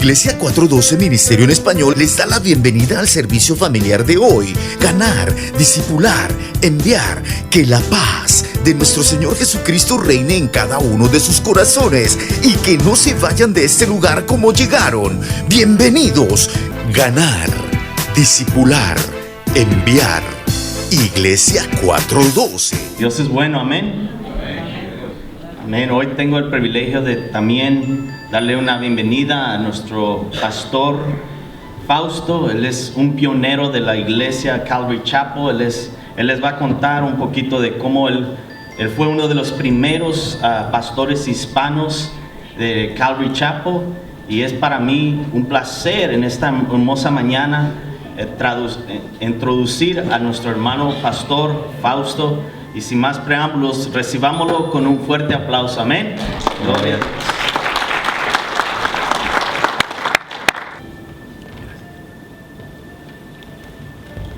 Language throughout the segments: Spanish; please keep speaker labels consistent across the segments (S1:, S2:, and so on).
S1: Iglesia 412 Ministerio en Español les da la bienvenida al servicio familiar de hoy. Ganar, discipular, enviar. Que la paz de nuestro Señor Jesucristo reine en cada uno de sus corazones y que no se vayan de este lugar como llegaron. Bienvenidos. Ganar, discipular, enviar. Iglesia 412.
S2: Dios es bueno, amén. Amén. Hoy tengo el privilegio de también darle una bienvenida a nuestro pastor Fausto. Él es un pionero de la iglesia Calvary Chapel. Él les va a contar un poquito de cómo él fue uno de los primeros pastores hispanos de Calvary Chapel. Y es para mí un placer en esta hermosa mañana introducir a nuestro hermano pastor Fausto. Y sin más preámbulos, recibámoslo con un fuerte aplauso. Amén. Gloria.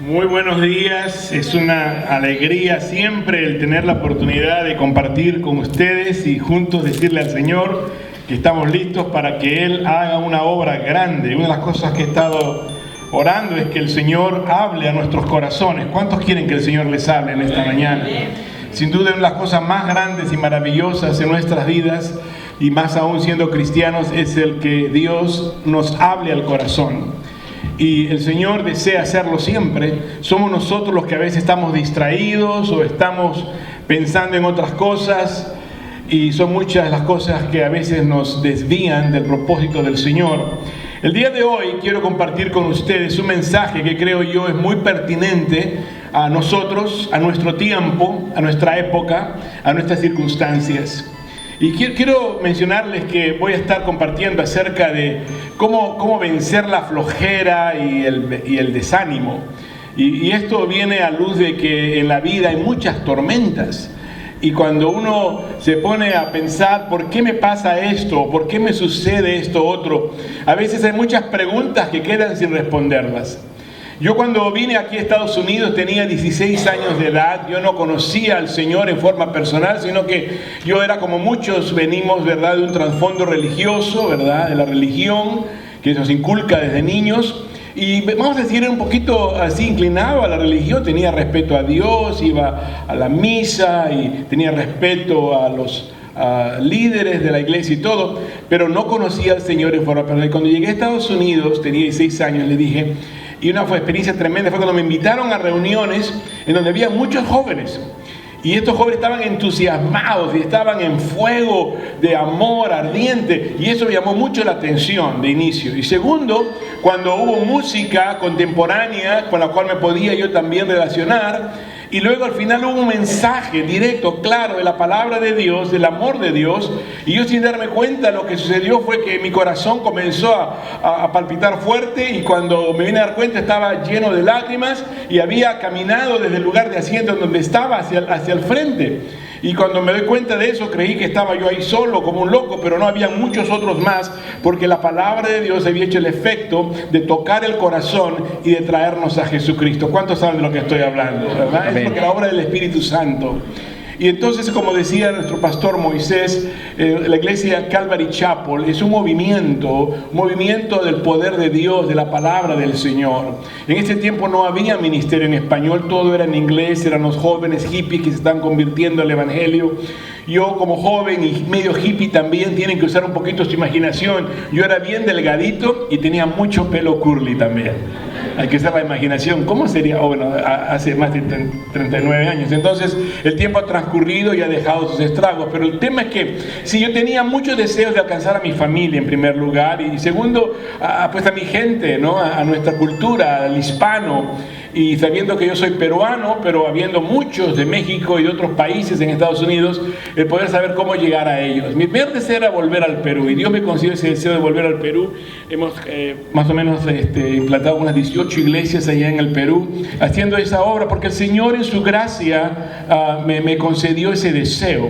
S3: Muy buenos días, es una alegría siempre el tener la oportunidad de compartir con ustedes y juntos decirle al Señor que estamos listos para que Él haga una obra grande. Una de las cosas que he estado orando es que el Señor hable a nuestros corazones. ¿Cuántos quieren que el Señor les hable en esta mañana? Sin duda, una de las cosas más grandes y maravillosas en nuestras vidas, y más aún siendo cristianos, es el que Dios nos hable al corazón. Y el Señor desea hacerlo siempre. Somos nosotros los que a veces estamos distraídos o estamos pensando en otras cosas, y son muchas las cosas que a veces nos desvían del propósito del Señor. El día de hoy quiero compartir con ustedes un mensaje que creo yo es muy pertinente a nosotros, a nuestro tiempo, a nuestra época, a nuestras circunstancias. Y quiero mencionarles que voy a estar compartiendo acerca de cómo vencer la flojera y el desánimo. Y esto viene a luz de que en la vida hay muchas tormentas. Y cuando uno se pone a pensar, ¿por qué me pasa esto? ¿Por qué me sucede esto otro? A veces hay muchas preguntas que quedan sin responderlas. Yo cuando vine aquí a Estados Unidos tenía 16 años de edad. Yo no conocía al Señor en forma personal, sino que yo era como muchos venimos, ¿verdad?, de un trasfondo religioso, ¿verdad?, de la religión que nos inculca desde niños. Y vamos a decir, era un poquito así inclinado a la religión, tenía respeto a Dios, iba a la misa y tenía respeto a los líderes de la iglesia y todo, pero no conocía al Señor en forma personal. Y cuando llegué a Estados Unidos, tenía 16 años, le dije, y una experiencia tremenda fue cuando me invitaron a reuniones en donde había muchos jóvenes. Y estos jóvenes estaban entusiasmados y estaban en fuego de amor ardiente. Y eso me llamó mucho la atención de inicio. Y segundo, cuando hubo música contemporánea con la cual me podía yo también relacionar. Y luego al final hubo un mensaje directo, claro, de la palabra de Dios, del amor de Dios. Y yo sin darme cuenta lo que sucedió fue que mi corazón comenzó a palpitar fuerte. Y cuando me vine a dar cuenta estaba lleno de lágrimas. Y había caminado desde el lugar de asiento donde estaba hacia el frente. Y cuando me doy cuenta de eso, creí que estaba yo ahí solo como un loco, pero no, había muchos otros más, porque la palabra de Dios había hecho el efecto de tocar el corazón y de traernos a Jesucristo. ¿Cuántos saben de lo que estoy hablando, verdad? Amén. Es porque la obra del Espíritu Santo. Y entonces, como decía nuestro pastor Moisés, la iglesia Calvary Chapel es un movimiento del poder de Dios, de la palabra del Señor. En ese tiempo no había ministerio en español, todo era en inglés, eran los jóvenes hippies que se están convirtiendo al evangelio. Yo como joven y medio hippie también tienen que usar un poquito su imaginación. Yo era bien delgadito y tenía mucho pelo curly también. Hay que usar la imaginación. ¿Cómo sería? Bueno, hace más de 39 años. Entonces, el tiempo ha transcurrido y ha dejado sus estragos. Pero el tema es que, sí, yo tenía muchos deseos de alcanzar a mi familia en primer lugar. Y segundo, pues a mi gente, ¿no? A nuestra cultura, al hispano. Y sabiendo que yo soy peruano, pero habiendo muchos de México y de otros países en Estados Unidos, el poder saber cómo llegar a ellos. Mi primer deseo era volver al Perú, y Dios me concedió ese deseo de volver al Perú. Hemos más o menos implantado unas 18 iglesias allá en el Perú, haciendo esa obra, porque el Señor en su gracia me concedió ese deseo.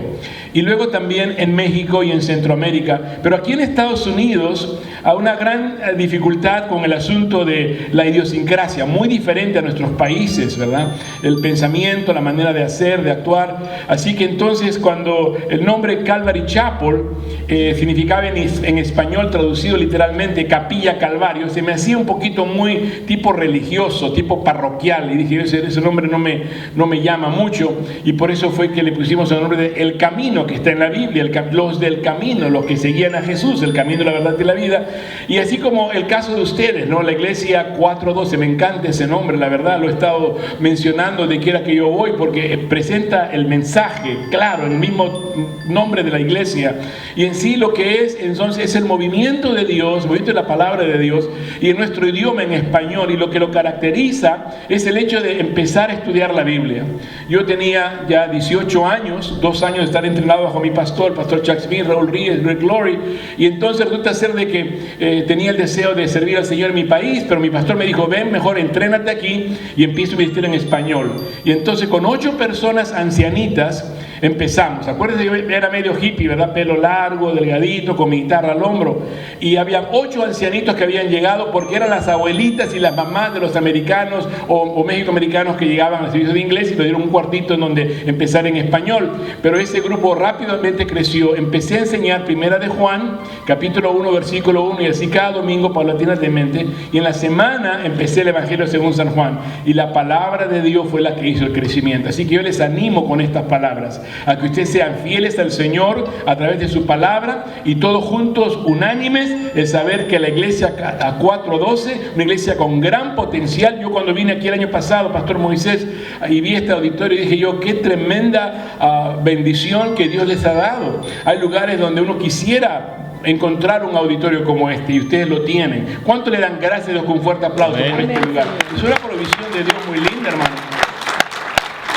S3: Y luego también en México y en Centroamérica. Pero aquí en Estados Unidos una gran dificultad con el asunto de la idiosincrasia, muy diferente a nuestros países, ¿verdad? El pensamiento, la manera de hacer, de actuar. Así que entonces cuando el nombre Calvary Chapel significaba en español, traducido literalmente Capilla Calvario, se me hacía un poquito muy tipo religioso, tipo parroquial, y dije, ese nombre no me llama mucho, y por eso fue que le pusimos el nombre de El Camino, que está en la Biblia, los del camino, los que seguían a Jesús, el camino, la verdad y la vida. Y así como el caso de ustedes, ¿no? La iglesia 412, me encanta ese nombre, la verdad, lo he estado mencionando de quiera que yo voy, porque presenta el mensaje, claro, el mismo nombre de la iglesia, y en sí lo que es, entonces, es el movimiento de Dios, el movimiento de la palabra de Dios, y en nuestro idioma, en español, y lo que lo caracteriza es el hecho de empezar a estudiar la Biblia. Yo tenía ya 18 años, 2 años de estar entrenado bajo mi pastor Chuck Smith, Raúl Ríos, Greg Glory, y entonces resulta ser de que tenía el deseo de servir al Señor en mi país, pero mi pastor me dijo, ven, mejor entrénate aquí y empiezo a ministerio en español. Y entonces con 8 personas ancianitas empezamos. Acuérdense, yo era medio hippie, ¿verdad? Pelo largo, delgadito, con mi guitarra al hombro, y había 8 ancianitos que habían llegado porque eran las abuelitas y las mamás de los americanos o mexicoamericanos que llegaban al servicio de inglés, y nos dieron un cuartito en donde empezar en español. Pero ese grupo rápidamente creció. Empecé a enseñar Primera de Juan, capítulo 1, versículo 1, y así cada domingo paulatinamente, y en la semana empecé el Evangelio según San Juan, y la palabra de Dios fue la que hizo el crecimiento. Así que yo les animo con estas palabras a que ustedes sean fieles al Señor a través de su palabra, y todos juntos unánimes el saber que la iglesia a 412, una iglesia con gran potencial. Yo cuando vine aquí el año pasado, Pastor Moisés, y vi este auditorio, dije yo, qué tremenda bendición que Dios les ha dado. Hay lugares donde uno quisiera encontrar un auditorio como este, y ustedes lo tienen. ¿Cuánto le dan gracias a Dios con un fuerte aplauso por este lugar? Es una provisión de Dios muy linda, hermano.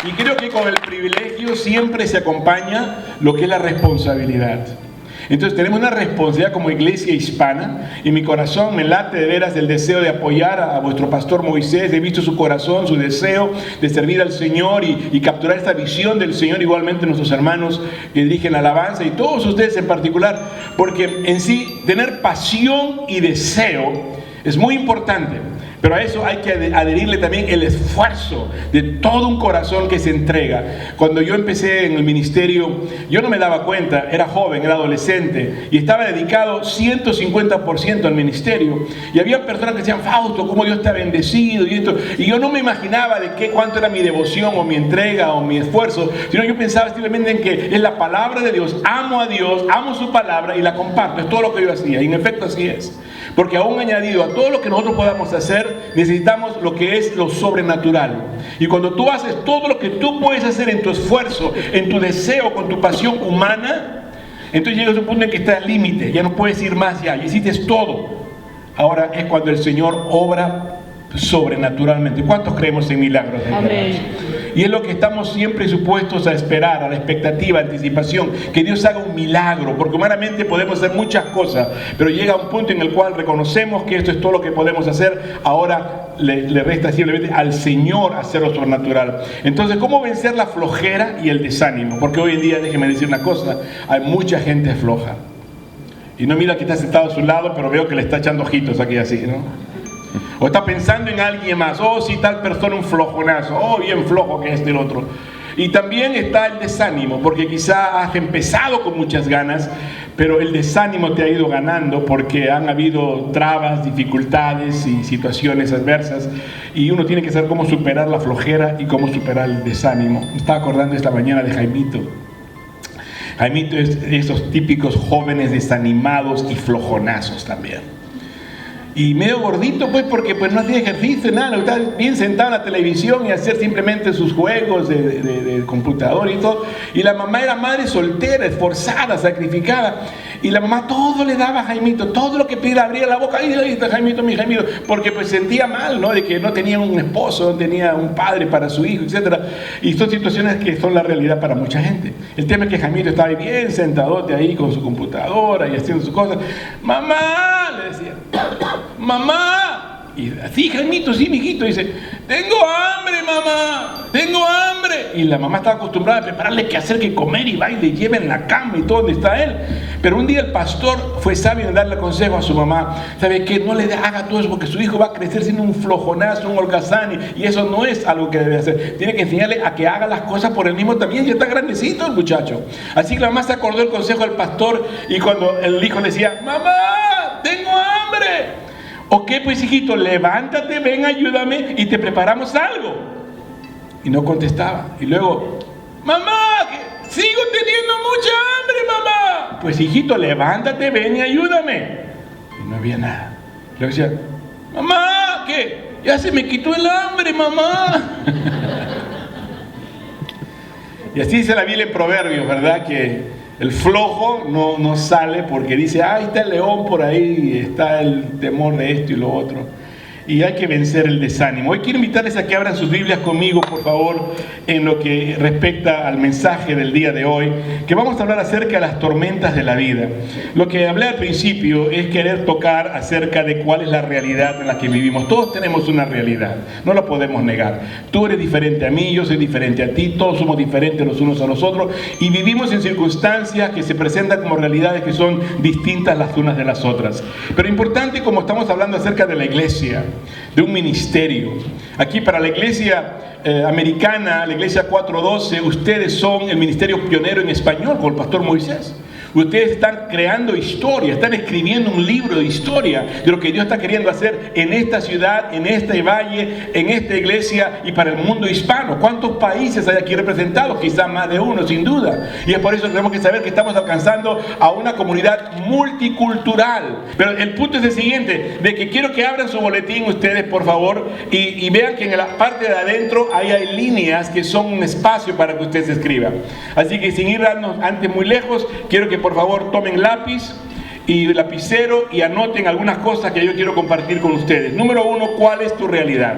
S3: Y creo que con el privilegio siempre se acompaña lo que es la responsabilidad. Entonces tenemos una responsabilidad como iglesia hispana, y mi corazón me late de veras el deseo de apoyar a vuestro pastor Moisés. He visto su corazón, su deseo de servir al Señor y capturar esta visión del Señor, igualmente nuestros hermanos que dirigen la alabanza y todos ustedes en particular, porque en sí tener pasión y deseo es muy importante. Pero a eso hay que adherirle también el esfuerzo de todo un corazón que se entrega. Cuando yo empecé en el ministerio, yo no me daba cuenta, era joven, era adolescente, y estaba dedicado 150% al ministerio. Y había personas que decían, Fausto, cómo Dios te ha bendecido y esto. Y yo no me imaginaba de cuánto era mi devoción o mi entrega o mi esfuerzo, sino yo pensaba simplemente en que es la palabra de Dios, amo su palabra y la comparto. Es todo lo que yo hacía, y en efecto así es. Porque aún añadido a todo lo que nosotros podamos hacer, necesitamos lo que es lo sobrenatural. Y cuando tú haces todo lo que tú puedes hacer en tu esfuerzo, en tu deseo, con tu pasión humana, entonces llegas a un punto en que está al límite, ya no puedes ir más, ya hiciste todo. Ahora es cuando el Señor obra sobrenaturalmente. ¿Cuántos creemos en milagros? Amén. Y es lo que estamos siempre supuestos a esperar, a la expectativa, anticipación, que Dios haga un milagro, porque humanamente podemos hacer muchas cosas, pero llega un punto en el cual reconocemos que esto es todo lo que podemos hacer. Ahora le resta simplemente al Señor hacer lo sobrenatural. Entonces, ¿cómo vencer la flojera y el desánimo? Porque hoy en día, déjeme decir una cosa, hay mucha gente floja. Y no mira que está sentado a su lado, pero veo que le está echando ojitos aquí así, ¿no? O está pensando en alguien más, si tal persona un flojonazo, bien flojo que es del otro. Y también está el desánimo, porque quizá has empezado con muchas ganas, pero el desánimo te ha ido ganando porque han habido trabas, dificultades y situaciones adversas, y uno tiene que saber cómo superar la flojera y cómo superar el desánimo. Me estaba acordando esta mañana de Jaimito. Jaimito es de esos típicos jóvenes desanimados y flojonazos también. Y medio gordito, pues, porque pues no hacía ejercicio, nada, estaba bien sentado en la televisión y hacer simplemente sus juegos de computador y todo. Y la mamá era madre soltera, esforzada, sacrificada. Y la mamá todo le daba a Jaimito, todo lo que pidiera, abría la boca, ¡ay, ahí está Jaimito, mi Jaimito! Porque pues sentía mal, ¿no? De que no tenía un esposo, no tenía un padre para su hijo, etc. Y son situaciones que son la realidad para mucha gente. El tema es que Jaimito estaba bien sentadote ahí con su computadora y haciendo sus cosas. ¡Mamá!, le decía. ¡Mamá! Y así, Jaimito, sí, mijito, dice, tengo hambre, mamá, tengo hambre. y la mamá estaba acostumbrada a prepararle qué hacer, qué comer, y va y le lleva en la cama y todo donde está él. Pero un día el pastor fue sabio en darle consejo a su mamá. ¿Sabe qué? No le haga todo eso, porque su hijo va a crecer siendo un flojonazo, un holgazán, y eso no es algo que debe hacer. Tiene que enseñarle a que haga las cosas por él mismo también. Ya está grandecito el muchacho. Así que la mamá se acordó del consejo del pastor, y cuando el hijo le decía: mamá, tengo hambre. Ok, pues hijito, levántate, ven, ayúdame y te preparamos algo. Y no contestaba. Y luego: mamá, que sigo teniendo mucha hambre, mamá. Pues hijito, levántate, ven y ayúdame. Y no había nada. Luego decía: mamá, que ya se me quitó el hambre, mamá. Y así dice la Biblia en Proverbios, ¿verdad? Que el flojo no sale porque dice: ahí está el león por ahí, está el temor de esto y lo otro. Y hay que vencer el desánimo. Hoy quiero invitarles a que abran sus Biblias conmigo, por favor, en lo que respecta al mensaje del día de hoy, que vamos a hablar acerca de las tormentas de la vida. Lo que hablé al principio es querer tocar acerca de cuál es la realidad en la que vivimos. Todos tenemos una realidad, no la podemos negar. Tú eres diferente a mí, yo soy diferente a ti, todos somos diferentes los unos a los otros, y vivimos en circunstancias que se presentan como realidades que son distintas las unas de las otras. Pero importante, como estamos hablando acerca de la iglesia, de un ministerio. Aquí para la iglesia americana, la iglesia 412, ustedes son el ministerio pionero en español con el pastor Moisés. Ustedes están creando historia, están escribiendo un libro de historia de lo que Dios está queriendo hacer en esta ciudad, en este valle, en esta iglesia y para el mundo hispano. ¿Cuántos países hay aquí representados? Quizás más de uno, sin duda. Y es por eso que tenemos que saber que estamos alcanzando a una comunidad multicultural. Pero el punto es el siguiente, de que quiero que abran su boletín ustedes, por favor, y vean que en la parte de adentro ahí hay líneas que son un espacio para que ustedes escriban. Así que sin ir antes muy lejos, quiero que por favor tomen lápiz y lapicero y anoten algunas cosas que yo quiero compartir con ustedes. Número 1, ¿cuál es tu realidad?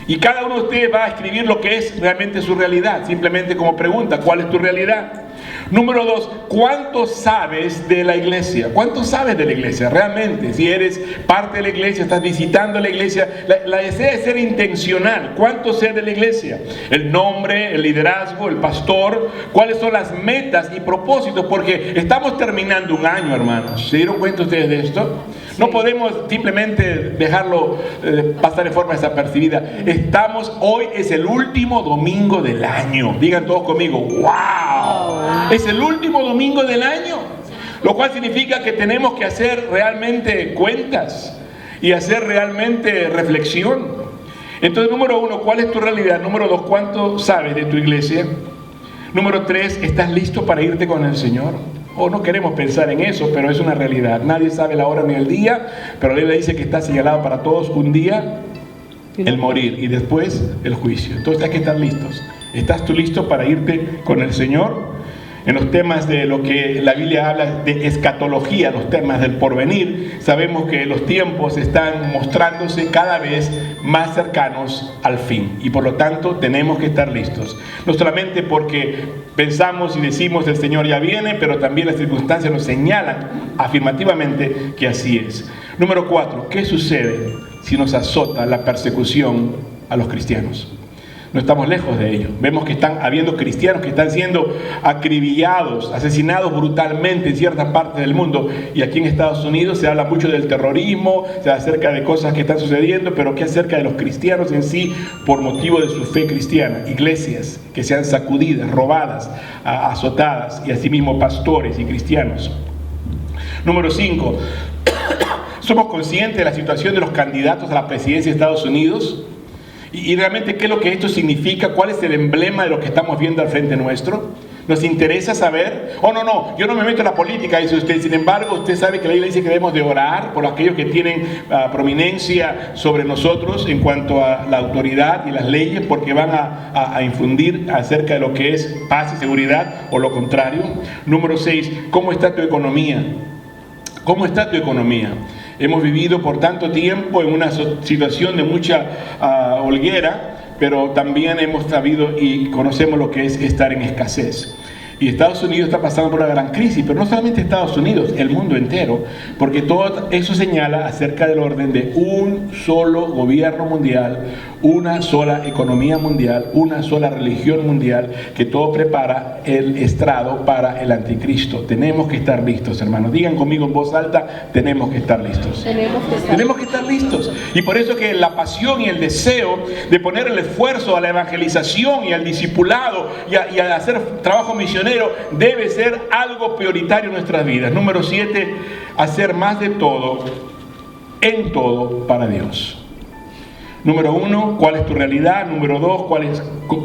S3: Y cada uno de ustedes va a escribir lo que es realmente su realidad, simplemente como pregunta: ¿cuál es tu realidad? Número 2, ¿cuánto sabes de la iglesia? ¿Cuánto sabes de la iglesia realmente? Si eres parte de la iglesia, estás visitando la iglesia, la idea es ser intencional. ¿Cuánto sé de la iglesia? El nombre, el liderazgo, el pastor, cuáles son las metas y propósitos, porque estamos terminando un año, hermanos. ¿Se dieron cuenta ustedes de esto? No podemos simplemente dejarlo pasar de forma desapercibida. Hoy es el último domingo del año. Digan todos conmigo: ¡wow! Es el último domingo del año. Lo cual significa que tenemos que hacer realmente cuentas y hacer realmente reflexión. Entonces, número 1, ¿cuál es tu realidad? Número 2, ¿cuánto sabes de tu iglesia? Número 3, ¿estás listo para irte con el Señor? O no queremos pensar en eso, pero es una realidad. Nadie sabe la hora ni el día, pero la Biblia dice que está señalado para todos un día, el morir, y después el juicio. Entonces hay que estar listos. ¿Estás tú listo para irte con el Señor? En los temas de lo que la Biblia habla de escatología, los temas del porvenir, sabemos que los tiempos están mostrándose cada vez más cercanos al fin, y por lo tanto tenemos que estar listos. No solamente porque pensamos y decimos el Señor ya viene, pero también las circunstancias nos señalan afirmativamente que así es. Número 4, ¿qué sucede si nos azota la persecución a los cristianos? No estamos lejos de ello. Vemos que están habiendo cristianos que están siendo acribillados, asesinados brutalmente en ciertas partes del mundo. Y aquí en Estados Unidos se habla mucho del terrorismo, se habla acerca de cosas que están sucediendo, pero ¿qué acerca de los cristianos en sí por motivo de su fe cristiana? Iglesias que sean sacudidas, robadas, azotadas, y asimismo pastores y cristianos. Número 5. ¿Somos conscientes de la situación de los candidatos a la presidencia de Estados Unidos? Y realmente, ¿qué es lo que esto significa? ¿Cuál es el emblema de lo que estamos viendo al frente nuestro? ¿Nos interesa saber? Oh, no, yo no me meto en la política, dice usted. Sin embargo, usted sabe que la Biblia dice que debemos de orar por aquellos que tienen prominencia sobre nosotros en cuanto a la autoridad y las leyes, porque van a infundir acerca de lo que es paz y seguridad, o lo contrario. Número 6, ¿cómo está tu economía? ¿Cómo está tu economía? Hemos vivido por tanto tiempo en una situación de mucha holguera, pero también hemos sabido y conocemos lo que es estar en escasez. Y Estados Unidos está pasando por una gran crisis, pero no solamente Estados Unidos, el mundo entero, porque todo eso señala acerca del orden de un solo gobierno mundial, una sola economía mundial, una sola religión mundial, que todo prepara el estrado para el anticristo. Tenemos que estar listos, hermanos. Digan conmigo en voz alta, tenemos que estar listos. Tenemos que estar listos. Y por eso que la pasión y el deseo de poner el esfuerzo a la evangelización y al discipulado y a hacer trabajo misionero debe ser algo prioritario en nuestras vidas. Número 7, hacer más de todo, en todo, para Dios. Número 1, ¿cuál es tu realidad? Número 2,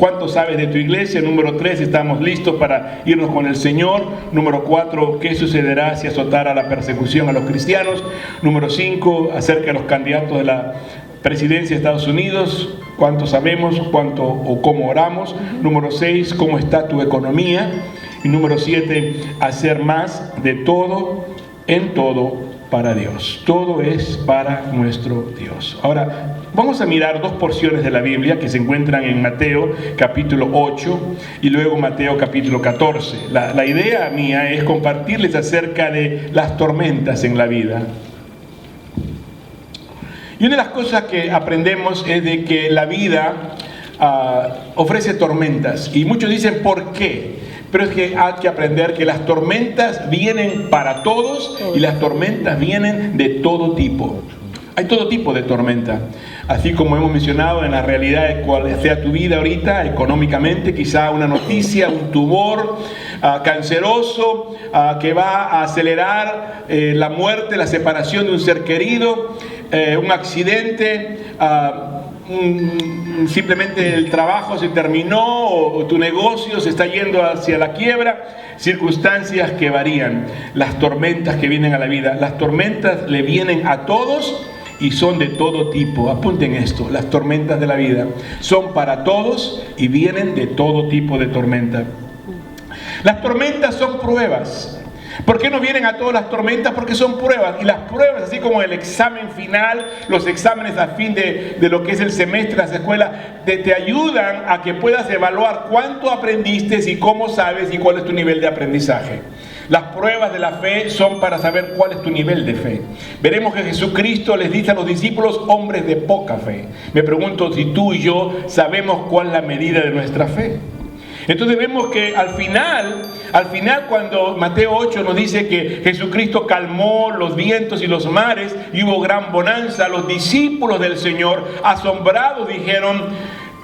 S3: ¿cuánto sabes de tu iglesia? Número 3, ¿estamos listos para irnos con el Señor? Número 4, ¿qué sucederá si azotara la persecución a los cristianos? Número 5, acerca de los candidatos de la presidencia de Estados Unidos, ¿cuánto sabemos? ¿Cuánto o cómo oramos? Número 6, ¿cómo está tu economía? Y número 7, hacer más de todo, en todo, para Dios. Todo es para nuestro Dios. Ahora, vamos a mirar dos porciones de la Biblia que se encuentran en Mateo capítulo 8 y luego Mateo capítulo 14. La idea mía es compartirles acerca de las tormentas en la vida. Y una de las cosas que aprendemos es de que la vida ofrece tormentas. Y muchos dicen, ¿por qué? Pero es que hay que aprender que las tormentas vienen para todos y las tormentas vienen de todo tipo. Hay todo tipo de tormenta. Así como hemos mencionado en la realidad de cuál sea tu vida ahorita, económicamente, quizá una noticia, un tumor canceroso que va a acelerar la muerte, la separación de un ser querido, un accidente, simplemente el trabajo se terminó o tu negocio se está yendo hacia la quiebra, circunstancias que varían, las tormentas que vienen a la vida. Las tormentas le vienen a todos y son de todo tipo. Apunten esto, las tormentas de la vida son para todos y vienen de todo tipo de tormenta. Las tormentas son pruebas. ¿Por qué no vienen a todas las tormentas? Porque son pruebas. Y las pruebas, así como el examen final, los exámenes a fin de lo que es el semestre, las escuelas, te ayudan a que puedas evaluar cuánto aprendiste y cómo sabes y cuál es tu nivel de aprendizaje. Las pruebas de la fe son para saber cuál es tu nivel de fe. Veremos que Jesucristo les dice a los discípulos, hombres de poca fe. Me pregunto si tú y yo sabemos cuál es la medida de nuestra fe. Entonces vemos que al final cuando Mateo 8 nos dice que Jesucristo calmó los vientos y los mares y hubo gran bonanza, los discípulos del Señor, asombrados, dijeron,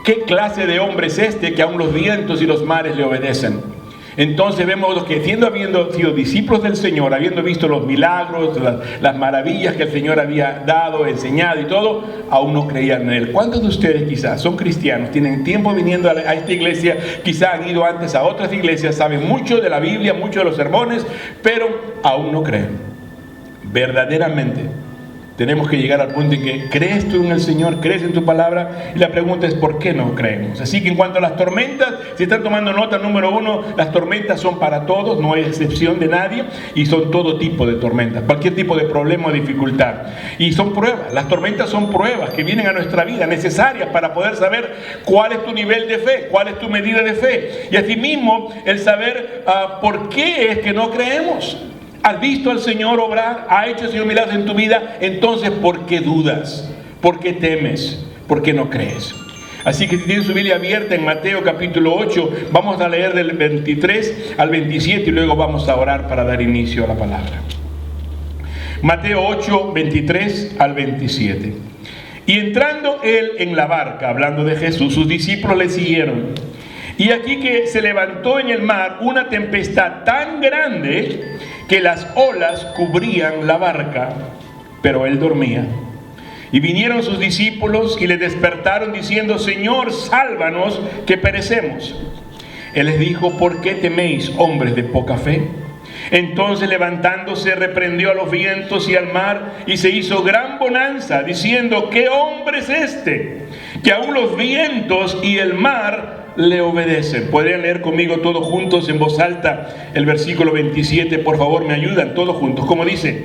S3: ¿qué clase de hombre es este que aun los vientos y los mares le obedecen? Entonces vemos que habiendo sido discípulos del Señor, habiendo visto los milagros, las maravillas que el Señor había dado, enseñado y todo, aún no creían en Él. ¿Cuántos de ustedes quizás son cristianos, tienen tiempo viniendo a esta iglesia, quizás han ido antes a otras iglesias, saben mucho de la Biblia, mucho de los sermones, pero aún no creen? Verdaderamente tenemos que llegar al punto en que crees tú en el Señor, crees en tu palabra, y la pregunta es ¿por qué no creemos? Así que en cuanto a las tormentas, si están tomando nota, número 1, las tormentas son para todos, no hay excepción de nadie, y son todo tipo de tormentas, cualquier tipo de problema o dificultad, y son pruebas. Las tormentas son pruebas que vienen a nuestra vida, necesarias para poder saber cuál es tu nivel de fe, cuál es tu medida de fe, y asimismo el saber por qué es que no creemos. ¿Has visto al Señor obrar? ¿Ha hecho el Señor milagros en tu vida? Entonces, ¿por qué dudas? ¿Por qué temes? ¿Por qué no crees? Así que si tienen su Biblia abierta en Mateo capítulo 8, vamos a leer del 23 al 27 y luego vamos a orar para dar inicio a la palabra. Mateo 8, 23 al 27. Y entrando él en la barca, hablando de Jesús, sus discípulos le siguieron. Y aquí que se levantó en el mar una tempestad tan grande que las olas cubrían la barca, pero él dormía. Y vinieron sus discípulos y le despertaron diciendo, Señor, sálvanos, que perecemos. Él les dijo, ¿por qué teméis, hombres de poca fe? Entonces levantándose reprendió a los vientos y al mar y se hizo gran bonanza, diciendo, ¿qué hombre es este? Que aún los vientos y el mar le obedecen. ¿Podrían leer conmigo todos juntos en voz alta el versículo 27? Por favor, me ayudan todos juntos. ¿Cómo dice?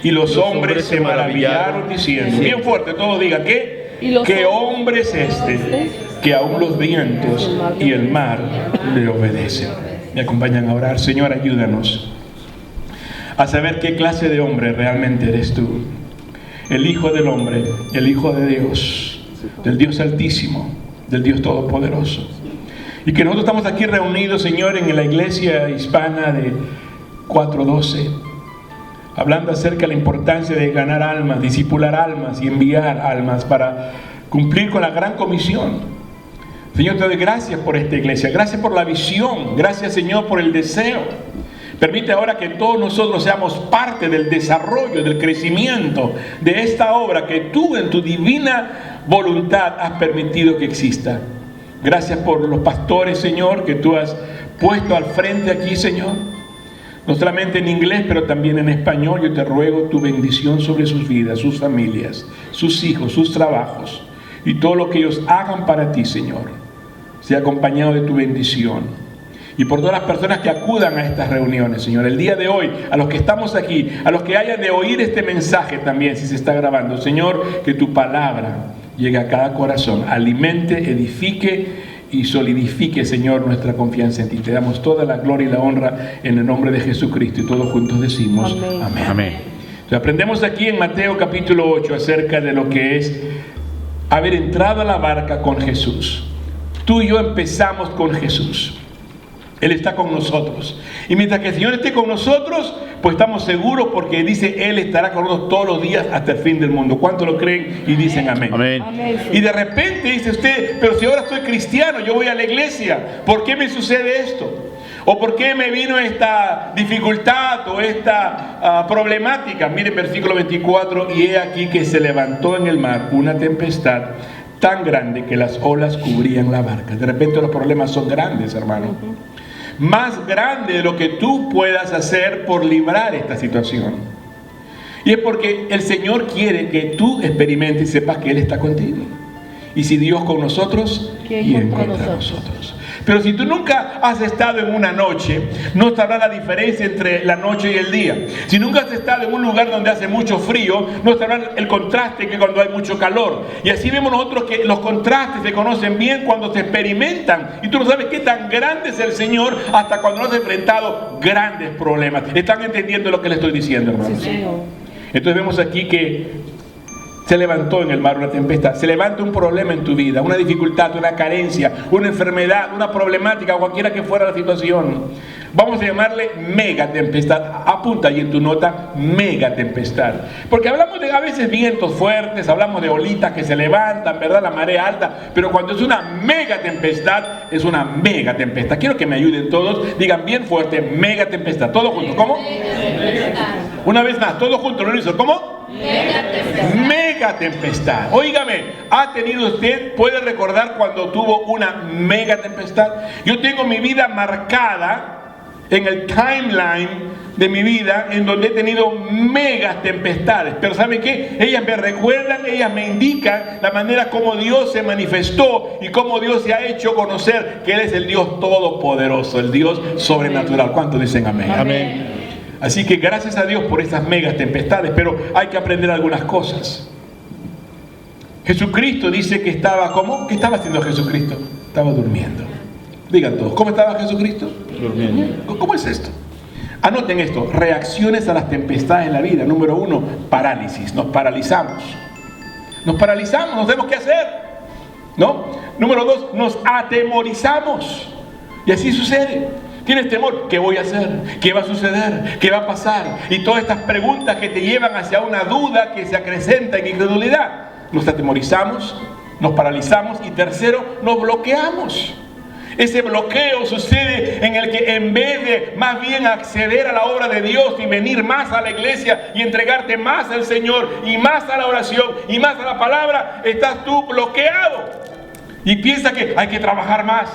S3: Y los hombres se maravillaron diciendo, bien fuerte, todos digan, ¿qué hombre es este? Que aún los vientos y el mar le obedecen. Me acompañan a orar. Señor, ayúdanos a saber qué clase de hombre realmente eres tú. El Hijo del Hombre, el Hijo de Dios. del Dios Altísimo, del Dios Todopoderoso. Y que nosotros estamos aquí reunidos, Señor, en la iglesia hispana de 412, hablando acerca de la importancia de ganar almas, discipular almas y enviar almas para cumplir con la gran comisión. Señor, te doy gracias por esta iglesia, gracias por la visión, gracias, Señor, por el deseo. Permite ahora que todos nosotros seamos parte del desarrollo, del crecimiento de esta obra que tú en tu divina voluntad has permitido que exista. Gracias por los pastores, Señor, que tú has puesto al frente aquí, Señor. No solamente en inglés, pero también en español. Yo te ruego tu bendición sobre sus vidas, sus familias, sus hijos, sus trabajos. Y todo lo que ellos hagan para ti, Señor, sea acompañado de tu bendición. Y por todas las personas que acudan a estas reuniones, Señor, el día de hoy, a los que estamos aquí, a los que hayan de oír este mensaje también, si se está grabando, Señor, que tu palabra llegue a cada corazón, alimente, edifique y solidifique, Señor, nuestra confianza en ti. Te damos toda la gloria y la honra en el nombre de Jesucristo, y todos juntos decimos amén. Amén. Entonces, aprendemos aquí en Mateo capítulo 8 acerca de lo que es haber entrado a la barca con Jesús. Tú y yo empezamos con Jesús. Él está con nosotros. Y mientras que el Señor esté con nosotros, pues estamos seguros, porque dice, Él estará con nosotros todos los días hasta el fin del mundo. ¿Cuántos lo creen y dicen amén? Amén. Y de repente dice usted, pero si ahora soy cristiano, yo voy a la iglesia, ¿por qué me sucede esto? ¿O por qué me vino esta dificultad o esta problemática? Miren versículo 24, y he aquí que se levantó en el mar una tempestad tan grande que las olas cubrían la barca. De repente los problemas son grandes, hermano. Más grande de lo que tú puedas hacer por librar esta situación. Y es porque el Señor quiere que tú experimentes y sepas que Él está contigo. Y si Dios con nosotros, ¿quién contra nosotros? Pero si tú nunca has estado en una noche, no sabrás la diferencia entre la noche y el día. Si nunca has estado en un lugar donde hace mucho frío, no sabrás el contraste que cuando hay mucho calor. Y así vemos nosotros que los contrastes se conocen bien cuando se experimentan. Y tú no sabes qué tan grande es el Señor hasta cuando no has enfrentado grandes problemas. ¿Están entendiendo lo que le estoy diciendo, hermanos? Sí, Señor. Entonces vemos aquí que se levantó en el mar una tempestad. Se levanta un problema en tu vida, una dificultad, una carencia, una enfermedad, una problemática, cualquiera que fuera la situación. Vamos a llamarle mega tempestad. Apunta ahí en tu nota, mega tempestad. Porque hablamos de a veces vientos fuertes, hablamos de olitas que se levantan, ¿verdad? La marea alta. Pero cuando es una mega tempestad, es una mega tempestad. Quiero que me ayuden todos. Digan bien fuerte, mega tempestad. Todos juntos, ¿cómo? Una vez más, todos juntos, ¿lo hizo? ¿Cómo? Mega tempestad. Óigame, ¿ha tenido usted, puede recordar cuando tuvo una mega tempestad? Yo tengo mi vida marcada en el timeline de mi vida en donde he tenido megas tempestades. Pero ¿saben qué? Ellas me recuerdan, ellas me indican la manera como Dios se manifestó y cómo Dios se ha hecho conocer que Él es el Dios todopoderoso, el Dios sobrenatural. ¿Cuántos dicen amén? Amén. Así que gracias a Dios por estas megas tempestades, pero hay que aprender algunas cosas. Jesucristo dice que estaba, ¿cómo? ¿Qué estaba haciendo Jesucristo? Estaba durmiendo. Digan todos, ¿cómo estaba Jesucristo? Durmiendo. ¿Cómo es esto? Anoten esto, reacciones a las tempestades en la vida. Número 1, parálisis, nos paralizamos. Nos paralizamos, no sabemos qué hacer, ¿no? Número 2, nos atemorizamos. Y así sucede. Tienes temor, ¿qué voy a hacer? ¿Qué va a suceder? ¿Qué va a pasar? Y todas estas preguntas que te llevan hacia una duda que se acrecenta en incredulidad. Nos atemorizamos, nos paralizamos y tercero, nos bloqueamos. Ese bloqueo sucede en el que en vez de más bien acceder a la obra de Dios y venir más a la iglesia y entregarte más al Señor y más a la oración y más a la palabra, estás tú bloqueado. Y piensas que hay que trabajar más,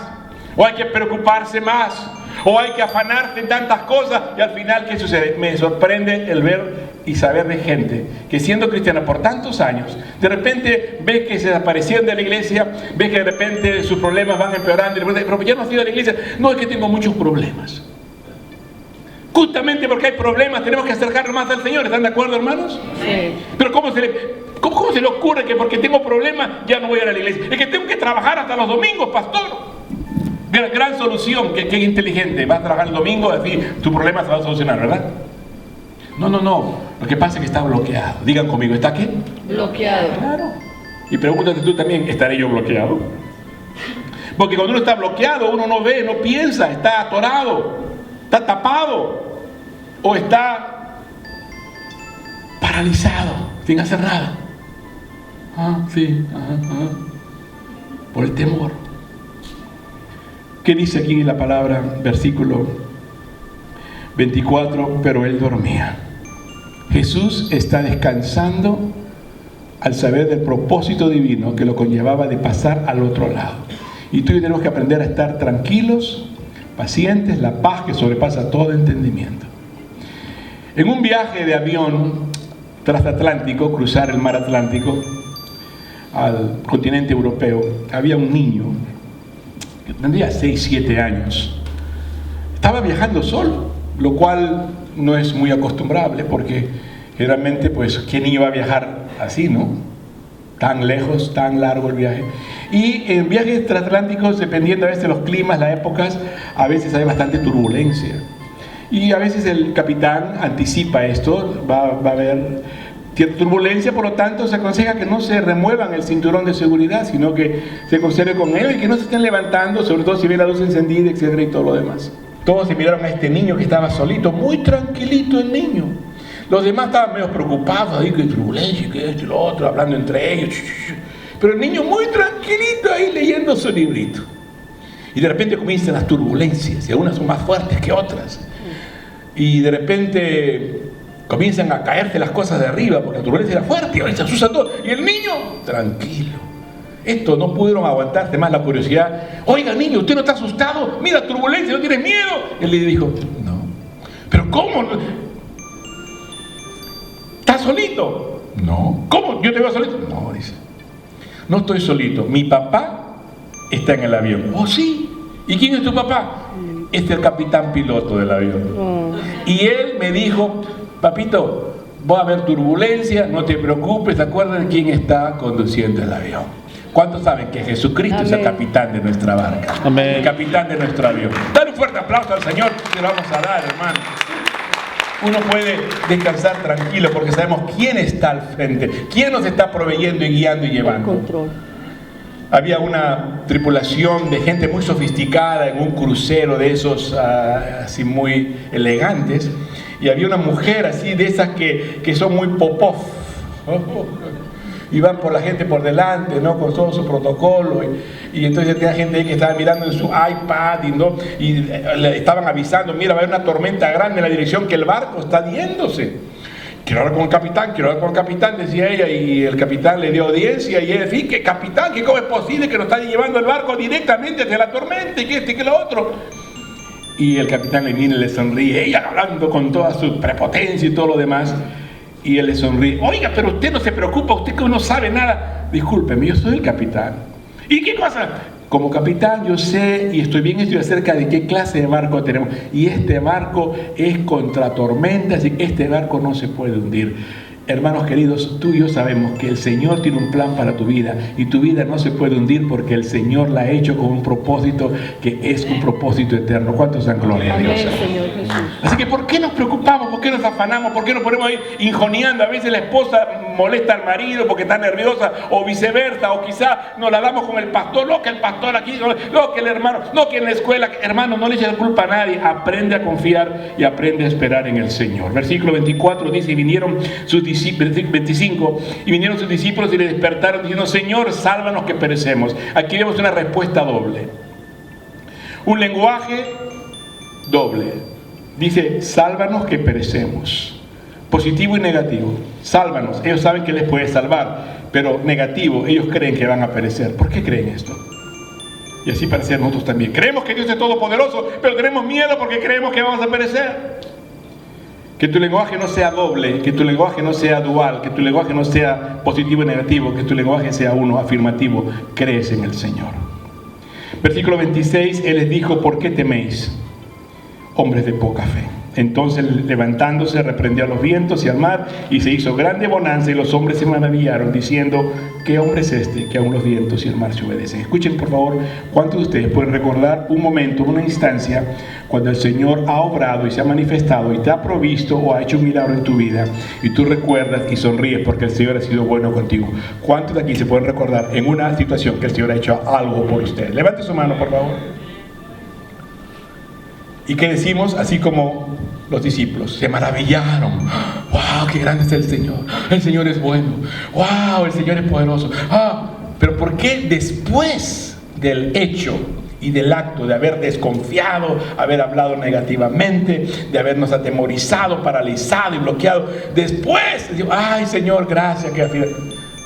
S3: o hay que preocuparse más, o hay que afanarse en tantas cosas, y al final, ¿qué sucede? Me sorprende el ver y saber de gente que siendo cristiana por tantos años, de repente ves que se desaparecieron de la iglesia, ves que de repente sus problemas van empeorando, pero ya no has ido a la iglesia. No, es que tengo muchos problemas. Justamente porque hay problemas tenemos que acercarnos más al Señor. ¿Están de acuerdo, hermanos? Sí. Pero ¿cómo se le ocurre que porque tengo problemas ya no voy a ir a la iglesia? Es que tengo que trabajar hasta los domingos, pastor. Gran solución, que inteligente. Vas a trabajar el domingo, así tu problema se va a solucionar, ¿verdad? No. Lo que pasa es que está bloqueado. Digan conmigo, ¿está qué? Bloqueado. Claro. Y pregúntate tú también, ¿estaré yo bloqueado? Porque cuando uno está bloqueado, uno no ve, no piensa, está atorado, está tapado o está paralizado, sin hacer nada. Sí, por el temor. ¿Qué dice aquí en la palabra, versículo 24? Pero él dormía. Jesús está descansando al saber del propósito divino que lo conllevaba de pasar al otro lado. Y tú y yo tenemos que aprender a estar tranquilos, pacientes, la paz que sobrepasa todo entendimiento. En un viaje de avión transatlántico, cruzar el mar Atlántico al continente europeo, había un niño que tendría 6, 7 años. Estaba viajando solo, lo cual no es muy acostumbrable porque generalmente, pues, ¿qué niño va a viajar así, no? Tan lejos, tan largo el viaje. Y en viajes transatlánticos, dependiendo a veces de los climas, las épocas, a veces hay bastante turbulencia. Y a veces el capitán anticipa esto, va a haber cierta turbulencia, por lo tanto se aconseja que no se remuevan el cinturón de seguridad, sino que se conserve con él y que no se estén levantando, sobre todo si ve la luz encendida, etcétera, y todo lo demás. Todos se miraron a este niño que estaba solito, muy tranquilito el niño. Los demás estaban medio preocupados, ahí que turbulencia, que esto y lo otro, hablando entre ellos. Pero el niño muy tranquilito ahí leyendo su librito. Y de repente comienzan las turbulencias, y algunas son más fuertes que otras. Y de repente comienzan a caerse las cosas de arriba, porque la turbulencia era fuerte, y ahora se asusta todo. Y el niño, tranquilo. Estos no pudieron aguantarse más la curiosidad. Oiga, niño, ¿usted no está asustado? Mira, turbulencia, ¿no tienes miedo? Él le dijo, no. ¿Pero cómo? ¿Estás solito? No. ¿Cómo? ¿Yo te veo solito? No, dice. No estoy solito. Mi papá está en el avión. Oh, sí. ¿Y quién es tu papá? Es el capitán piloto del avión. Y él me dijo, papito, va a haber turbulencia, no te preocupes, acuérdate de quién está conduciendo el avión. ¿Cuántos saben que Jesucristo Amén. Es el capitán de nuestra barca? Amén. El capitán de nuestro avión. Dale un fuerte aplauso al Señor, que lo vamos a dar, hermano. Uno puede descansar tranquilo porque sabemos quién está al frente, quién nos está proveyendo y guiando y llevando. Control. Había una tripulación de gente muy sofisticada en un crucero de esos así muy elegantes, y había una mujer así de esas que son muy popov. Y van por la gente por delante, ¿no? Con todo su protocolo, y entonces tenía gente ahí que estaba mirando en su iPad y le estaban avisando, mira, va a haber una tormenta grande en la dirección que el barco está yéndose. Quiero hablar con el capitán, decía ella, y el capitán le dio audiencia, y ella decía, ¿qué capitán? ¿Cómo es posible que nos está llevando el barco directamente hacia la tormenta y que este y que lo otro? Y el capitán le mira y le sonríe, ella hablando con toda su prepotencia y todo lo demás. Y él le sonríe, oiga, pero usted no se preocupa, usted que no sabe nada. Discúlpeme, yo soy el capitán. ¿Y qué cosa? Como capitán yo sé y estoy bien estoy acerca de qué clase de barco tenemos. Y este barco es contra tormentas y este barco no se puede hundir. Hermanos queridos, tú y yo sabemos que el Señor tiene un plan para tu vida y tu vida no se puede hundir porque el Señor la ha hecho con un propósito que es un propósito eterno. ¿Cuántos dan gloria a Dios? Señor Jesús. Así que ¿por qué nos preocupamos? ¿Por qué nos afanamos? ¿Por qué nos ponemos ahí injoniando? A veces la esposa molesta al marido porque está nerviosa o viceversa, o quizá nos la damos con el pastor, no que el pastor aquí, no que el hermano, no que en la escuela. Hermano, no le eches la culpa a nadie, aprende a confiar y aprende a esperar en el Señor. Versículo 24 dice, y vinieron sus discípulos, 25, y vinieron sus discípulos y le despertaron diciendo, Señor, sálvanos que perecemos. Aquí vemos una respuesta doble, un lenguaje doble. Dice, sálvanos que perecemos. Positivo y negativo. Sálvanos, ellos saben que les puede salvar, pero negativo, ellos creen que van a perecer. ¿Por qué creen esto? Y así parecemos nosotros también. Creemos que Dios es todopoderoso, pero tenemos miedo porque creemos que vamos a perecer. Que tu lenguaje no sea doble, que tu lenguaje no sea dual, que tu lenguaje no sea positivo y negativo, que tu lenguaje sea uno afirmativo. Crees en el Señor. Versículo 26, Él les dijo, ¿por qué teméis, hombres de poca fe? Entonces, levantándose, reprendió a los vientos y al mar, y se hizo grande bonanza, y los hombres se maravillaron, diciendo: ¿qué hombre es este que aún los vientos y el mar se obedecen? Escuchen, por favor, ¿cuántos de ustedes pueden recordar un momento, una instancia, cuando el Señor ha obrado y se ha manifestado y te ha provisto o ha hecho un milagro en tu vida, y tú recuerdas y sonríes porque el Señor ha sido bueno contigo? ¿Cuántos de aquí se pueden recordar en una situación que el Señor ha hecho algo por usted? Levante su mano, por favor. ¿Y qué decimos? Así como los discípulos se maravillaron. ¡Wow! ¡Qué grande es el Señor! El Señor es bueno. ¡Wow! El Señor es poderoso. Pero ¿por qué después del hecho y del acto de haber desconfiado, haber hablado negativamente, de habernos atemorizado, paralizado y bloqueado, después decimos: ¡ay, Señor, gracias! Que al final...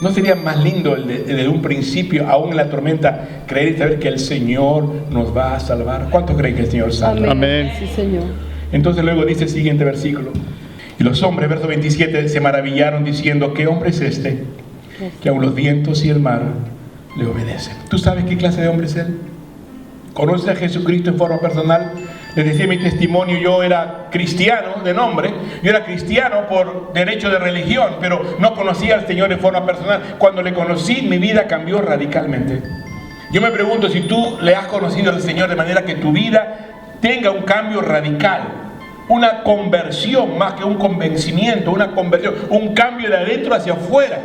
S3: ¿No sería más lindo desde un principio, aún en la tormenta, creer y saber que el Señor nos va a salvar? ¿Cuántos creen que el Señor salva?
S4: Amén. Sí, Señor.
S3: Entonces luego dice el siguiente versículo: y los hombres, verso 27, se maravillaron diciendo: ¿qué hombre es este que aun los vientos y el mar le obedecen? ¿Tú sabes qué clase de hombre es él? ¿Conoces a Jesucristo en forma personal? Les decía mi testimonio, yo era cristiano de nombre, yo era cristiano por derecho de religión, pero no conocía al Señor en forma personal. Cuando le conocí, mi vida cambió radicalmente. Yo me pregunto si tú le has conocido al Señor de manera que tu vida tenga un cambio radical, una conversión más que un convencimiento, una conversión, un cambio de adentro hacia afuera.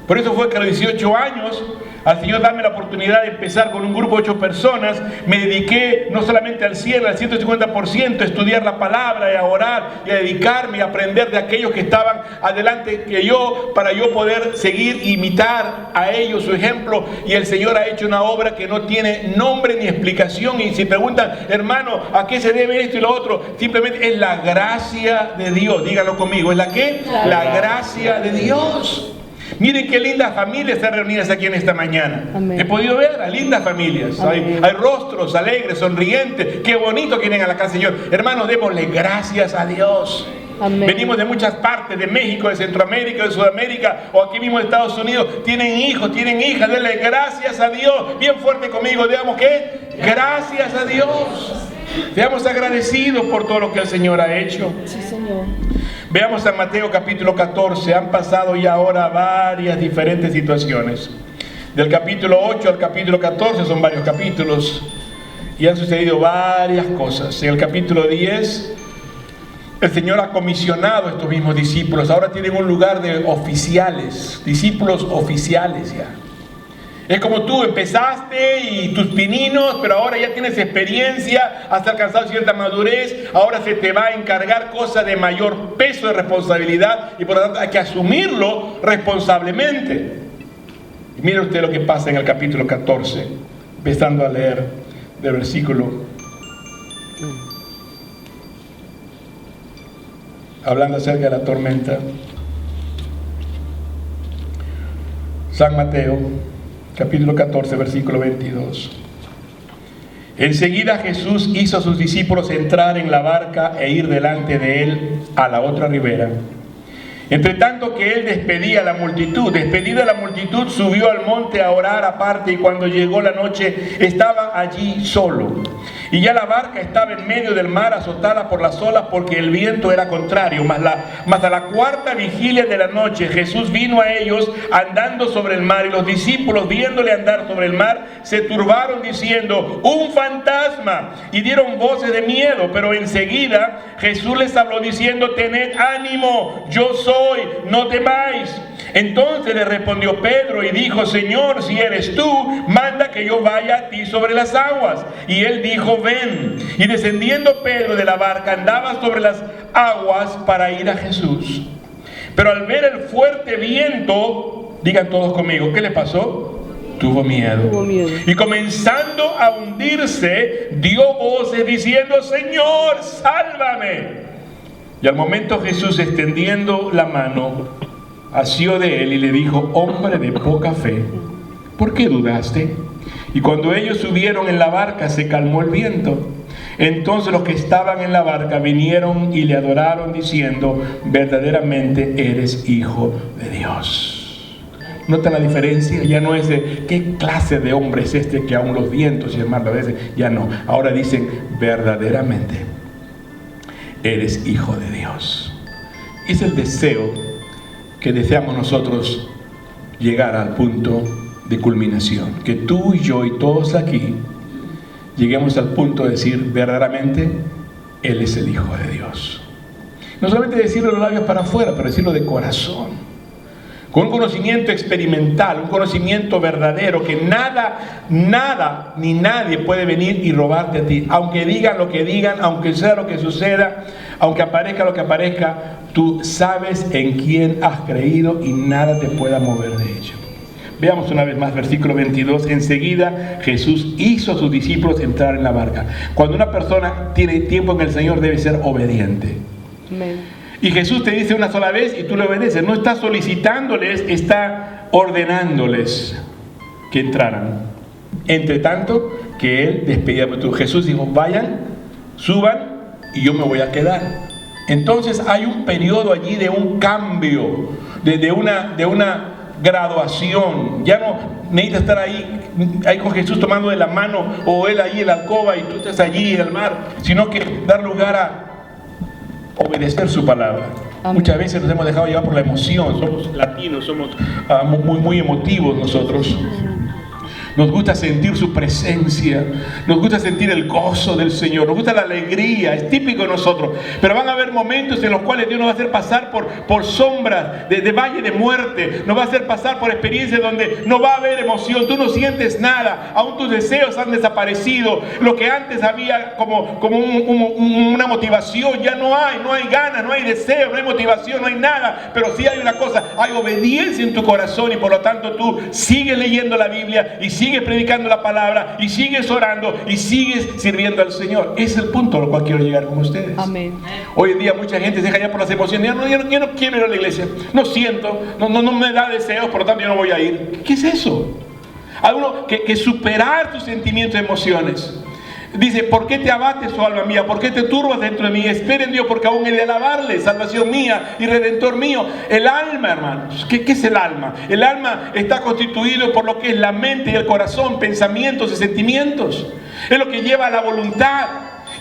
S3: Por eso fue que a los 18 años, al Señor darme la oportunidad de empezar con un grupo de 8 personas, me dediqué no solamente al 100, al 150%, a estudiar la palabra y a orar y a dedicarme y a aprender de aquellos que estaban adelante que yo, para yo poder seguir, imitar a ellos su ejemplo. Y el Señor ha hecho una obra que no tiene nombre ni explicación. Y si preguntan: hermano, ¿a qué se debe esto y lo otro? Simplemente es la gracia de Dios. Díganlo conmigo: ¿es la qué? La gracia de Dios. Miren qué lindas familias están reunidas aquí en esta mañana.
S4: Amén.
S3: He podido ver a lindas familias. Hay rostros alegres, sonrientes. Qué bonito que vienen a la casa del Señor. Hermanos, démosle gracias a Dios.
S4: Amén.
S3: Venimos de muchas partes, de México, de Centroamérica, de Sudamérica, o aquí mismo de Estados Unidos. Tienen hijos, tienen hijas. Denle gracias a Dios. Bien fuerte conmigo. Digamos que gracias a Dios. Seamos agradecidos por todo lo que el Señor ha hecho.
S4: Sí, Señor.
S3: Veamos San Mateo capítulo 14. Han pasado ya ahora varias diferentes situaciones. Del capítulo 8 al capítulo 14 son varios capítulos. Y han sucedido varias cosas. En el capítulo 10, el Señor ha comisionado a estos mismos discípulos. Ahora tienen un lugar de oficiales, discípulos oficiales ya. Es como tú empezaste y tus pininos, pero ahora ya tienes experiencia, has alcanzado cierta madurez, ahora se te va a encargar cosas de mayor peso de responsabilidad y por lo tanto hay que asumirlo responsablemente. Y mire usted lo que pasa en el capítulo 14, empezando a leer del versículo, hablando acerca de la tormenta. San Mateo capítulo 14, versículo 22. Enseguida Jesús hizo a sus discípulos entrar en la barca e ir delante de él a la otra ribera. Entre tanto que él despedida la multitud, subió al monte a orar aparte, y cuando llegó la noche estaba allí solo. Y ya la barca estaba en medio del mar, azotada por las olas, porque el viento era contrario. Mas a la cuarta vigilia de la noche Jesús vino a ellos andando sobre el mar, y los discípulos, viéndole andar sobre el mar, se turbaron diciendo: ¡un fantasma! Y dieron voces de miedo. Pero enseguida Jesús les habló diciendo: tened ánimo, yo soy, no temáis. Entonces le respondió Pedro y dijo: Señor, si eres tú, manda que yo vaya a ti sobre las aguas. Y él dijo: ven. Y descendiendo Pedro de la barca, andaba sobre las aguas para ir a Jesús. Pero al ver el fuerte viento, digan todos conmigo, ¿qué le pasó? Tuvo miedo. Y comenzando a hundirse, dio voces diciendo: Señor, sálvame. Y al momento Jesús, extendiendo la mano, asió de él y le dijo: hombre de poca fe, ¿por qué dudaste? Y cuando ellos subieron en la barca, se calmó el viento. Entonces los que estaban en la barca vinieron y le adoraron diciendo: verdaderamente eres Hijo de Dios. ¿Nota la diferencia? Ya no es de qué clase de hombre es este que aún los vientos y el mar lo obedecen. Ya no, ahora dicen verdaderamente eres hijo de Dios. Es el deseo que deseamos nosotros llegar al punto de culminación. Que tú y yo y todos aquí lleguemos al punto de decir verdaderamente, Él es el Hijo de Dios. No solamente decirlo de los labios para afuera, pero decirlo de corazón. Con un conocimiento experimental, un conocimiento verdadero, que nada ni nadie puede venir y robarte a ti. Aunque digan lo que digan, aunque sea lo que suceda, aunque aparezca lo que aparezca, tú sabes en quién has creído y nada te pueda mover de ello. Veamos una vez más, versículo 22. Enseguida Jesús hizo a sus discípulos entrar en la barca. Cuando una persona tiene tiempo en el Señor, debe ser obediente.
S4: Amén.
S3: Y Jesús te dice una sola vez y tú le obedeces. No está solicitándoles, está ordenándoles que entraran. Entre tanto que Él despedía a multitud. Jesús dijo, vayan, suban y yo me voy a quedar. Entonces hay un periodo allí de un cambio, de una graduación. Ya no necesitas estar ahí con Jesús tomando de la mano, o Él ahí en la alcoba y tú estás allí en el mar, sino que dar lugar a obedecer su palabra. Amén. Muchas veces nos hemos dejado llevar por la emoción. Somos latinos, somos muy emotivos nosotros. Nos gusta sentir su presencia, nos gusta sentir el gozo del Señor, nos gusta la alegría, es típico de nosotros. Pero van a haber momentos en los cuales Dios nos va a hacer pasar por sombras de valle de muerte, nos va a hacer pasar por experiencias donde no va a haber emoción, tú no sientes nada, aún tus deseos han desaparecido. Lo que antes había como una motivación, ya no hay ganas, no hay deseo, no hay motivación, no hay nada. Pero sí hay una cosa, hay obediencia en tu corazón y por lo tanto tú sigues leyendo la Biblia y sigues predicando la palabra y sigues orando y sigues sirviendo al Señor. Ese es el punto a lo cual quiero llegar con ustedes.
S4: Amén.
S3: Hoy en día mucha gente se deja ya por las emociones. Yo no quiero ir a la iglesia, no siento, no me da deseos, por lo tanto yo no voy a ir. ¿Qué es eso? Hay uno que superar tus sentimientos y emociones. Dice, ¿por qué te abates, oh alma mía? ¿Por qué te turbas dentro de mí? Espera en Dios, porque aún he de alabarle, salvación mía y redentor mío. El alma, hermanos, ¿qué es el alma? El alma está constituido por lo que es la mente y el corazón, pensamientos y sentimientos. Es lo que lleva a la voluntad.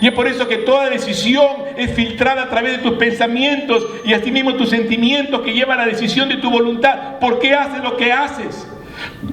S3: Y es por eso que toda decisión es filtrada a través de tus pensamientos y asimismo tus sentimientos que llevan a la decisión de tu voluntad. ¿Por qué haces lo que haces?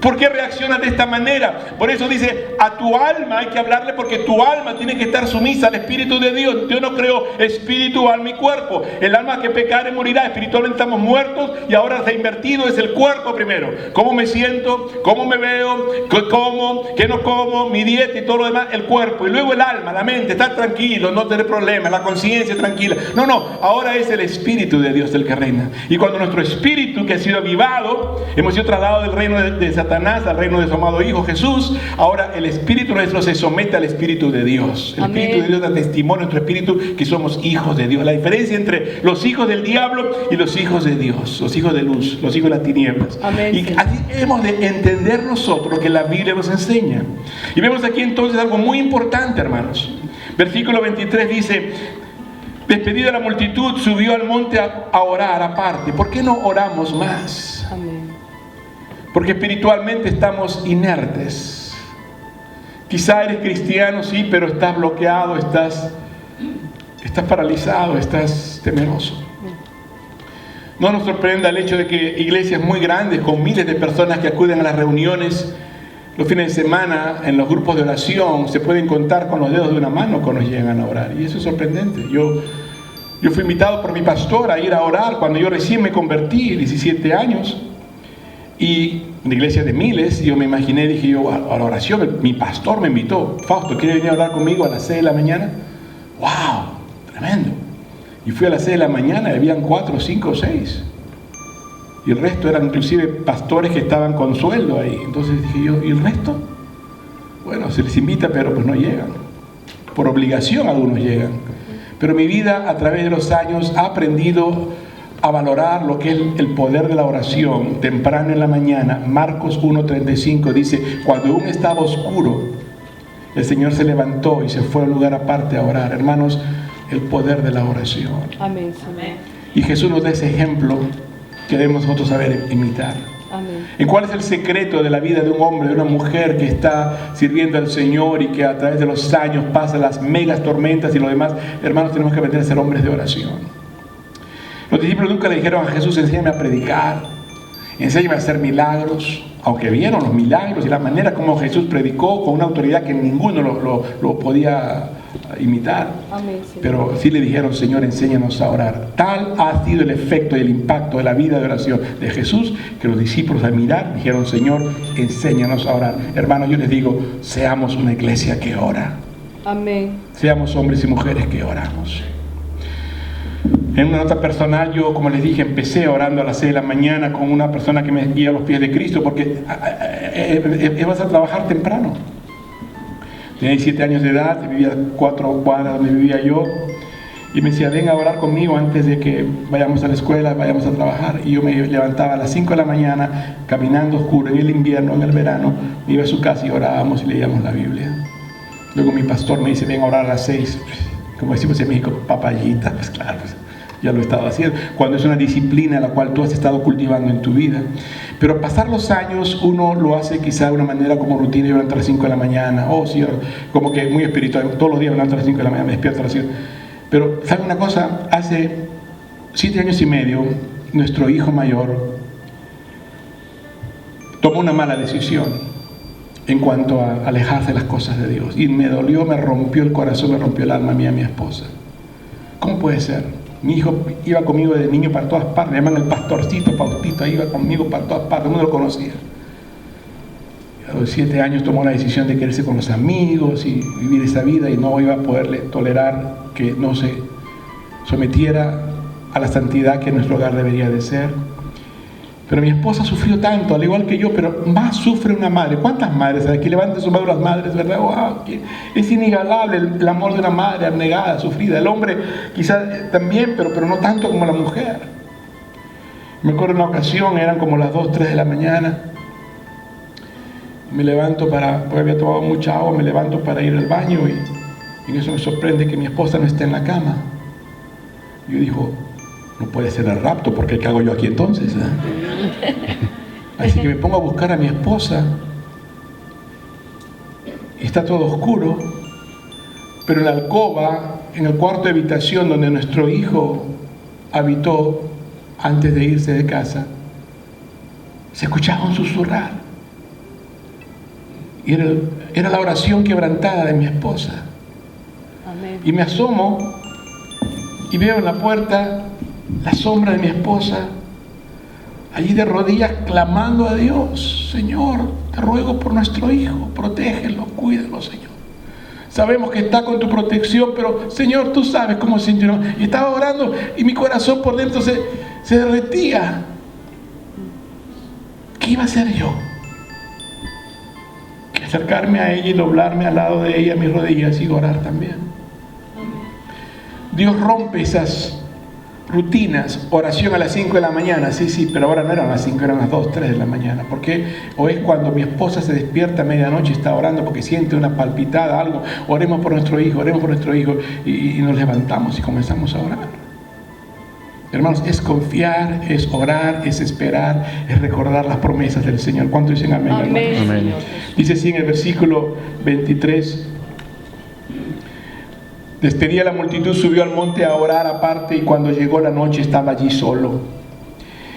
S3: ¿Por qué reaccionas de esta manera? Por eso dice, a tu alma hay que hablarle, porque tu alma tiene que estar sumisa al Espíritu de Dios. Dios no creó espíritu, alma y cuerpo. El alma que pecare morirá. Espiritualmente estamos muertos y ahora se ha invertido, es el cuerpo primero. ¿Cómo me siento? ¿Cómo me veo? ¿Qué como? ¿Qué no como? Mi dieta y todo lo demás, el cuerpo. Y luego el alma, la mente, estar tranquilo, no tener problemas, la conciencia tranquila. No, ahora es el Espíritu de Dios el que reina. Y cuando nuestro espíritu que ha sido avivado, hemos sido trasladados del reino de Satanás al reino de su amado Hijo Jesús, ahora el espíritu nuestro se somete al Espíritu de Dios. El Amén. Espíritu de Dios da testimonio a nuestro espíritu que somos hijos de Dios. La diferencia entre los hijos del diablo y los hijos de Dios, los hijos de luz, los hijos de las tinieblas. Amén. Y así hemos de entender nosotros lo que la Biblia nos enseña. Y vemos aquí entonces algo muy importante, hermanos. Versículo 23 dice, despedida la multitud, subió al monte a orar aparte. ¿Por qué no oramos más?
S4: Amén.
S3: Porque espiritualmente estamos inertes. Quizá eres cristiano, sí, pero estás bloqueado, estás paralizado, estás temeroso. No nos sorprenda el hecho de que iglesias muy grandes, con miles de personas que acuden a las reuniones los fines de semana, en los grupos de oración, se pueden contar con los dedos de una mano cuando llegan a orar. Y eso es sorprendente. Yo fui invitado por mi pastor a ir a orar cuando yo recién me convertí, 17 años. Y en la iglesia de miles, yo me imaginé, dije yo, a la oración, mi pastor me invitó, Fausto, ¿quiere venir a orar conmigo a las 6 de la mañana? ¡Wow! Tremendo. Y fui a las 6 de la mañana y habían 4, 5, 6. Y el resto eran inclusive pastores que estaban con sueldo ahí. Entonces dije yo, ¿y el resto? Bueno, se les invita, pero pues no llegan. Por obligación algunos llegan. Pero mi vida a través de los años ha aprendido a valorar lo que es el poder de la oración temprano en la mañana. Marcos 1:35 dice, cuando aún estaba oscuro, el Señor se levantó y se fue a un lugar aparte a orar. Hermanos, el poder de la oración.
S4: Amén. Amén.
S3: Y Jesús nos da ese ejemplo que debemos nosotros saber imitar.
S4: Amén.
S3: ¿En cuál es el secreto de la vida de un hombre, de una mujer que está sirviendo al Señor y que a través de los años pasa las megas tormentas y lo demás? Hermanos, tenemos que aprender a ser hombres de oración. Los discípulos nunca le dijeron a Jesús: enséñame a predicar, enséñame a hacer milagros, aunque vieron los milagros y la manera como Jesús predicó con una autoridad que ninguno lo podía imitar.
S4: Amén, Señor.
S3: Pero sí le dijeron: Señor, enséñanos a orar. Tal ha sido el efecto y el impacto de la vida de oración de Jesús, que los discípulos al mirar dijeron: Señor, enséñanos a orar. Hermanos, yo les digo, seamos una iglesia que ora.
S4: Amén.
S3: Seamos hombres y mujeres que oramos. En una nota personal, yo, como les dije, empecé orando a las 6 de la mañana con una persona que me guía a los pies de Cristo, porque vas a trabajar temprano. Tenía 17 años de edad, vivía a 4 cuadras donde vivía yo, y me decía: ven a orar conmigo antes de que vayamos a la escuela, vayamos a trabajar. Y yo me levantaba a las 5 de la mañana, caminando oscuro, en el invierno, en el verano, me iba a su casa y orábamos y leíamos la Biblia. Luego mi pastor me dice: ven a orar a las 6, como decimos en México, papayita. Pues claro, pues ya lo he estado haciendo, cuando es una disciplina la cual tú has estado cultivando en tu vida. Pero pasar los años, uno lo hace quizá de una manera como rutina. Yo me levanto a las 5 de la mañana, sí, como que muy espiritual, todos los días me levanto a las 5 de la mañana, me despierto a las 5. Pero ¿saben una cosa? Hace 7 años y medio, nuestro hijo mayor tomó una mala decisión en cuanto a alejarse de las cosas de Dios, y me dolió, me rompió el corazón, me rompió el alma a mí y a mi esposa. ¿Cómo puede ser? Mi hijo iba conmigo de niño para todas partes, me llaman el pastorcito, Faustito, iba conmigo para todas partes, el mundo lo conocía. A los 7 años tomó la decisión de quedarse con los amigos y vivir esa vida, y no iba a poderle tolerar que no se sometiera a la santidad que nuestro hogar debería de ser. Pero mi esposa sufrió tanto, al igual que yo, pero más sufre una madre. ¿Cuántas madres? Aquí levanten su mano las madres, ¿verdad? Wow, es inigualable el amor de una madre abnegada, sufrida. El hombre quizás también, pero no tanto como la mujer. Me acuerdo una ocasión, eran como las 2, 3 de la mañana. Me levanto porque había tomado mucha agua, me levanto para ir al baño, y en eso me sorprende que mi esposa no esté en la cama. Yo digo: no puede ser el rapto, porque ¿qué hago yo aquí entonces? Así que me pongo a buscar a mi esposa. Está todo oscuro, pero en la alcoba, en el cuarto de habitación donde nuestro hijo habitó antes de irse de casa, se escuchaba un susurrar. Y era la oración quebrantada de mi esposa.
S4: Amén.
S3: Y me asomo y veo en la puerta la sombra de mi esposa, allí de rodillas clamando a Dios: Señor, te ruego por nuestro hijo, protégelo, cuídalo, Señor. Sabemos que está con tu protección, pero Señor, tú sabes cómo se sintió. Y estaba orando y mi corazón por dentro se derretía. ¿Qué iba a hacer yo? Que acercarme a ella y doblarme al lado de ella, a mis rodillas, y orar también. Dios rompe esas rutinas. Oración a las 5 de la mañana, sí, pero ahora no eran las 5, eran las 2, 3 de la mañana. ¿Por qué? O es cuando mi esposa se despierta a medianoche y está orando porque siente una palpitada, algo. Oremos por nuestro hijo, y nos levantamos y comenzamos a orar. Hermanos, es confiar, es orar, es esperar, es recordar las promesas del Señor. ¿Cuánto dicen amén?
S4: Amén.
S5: Amén.
S3: Dice así en el versículo 23: desde día la multitud subió al monte a orar aparte, y cuando llegó la noche estaba allí solo.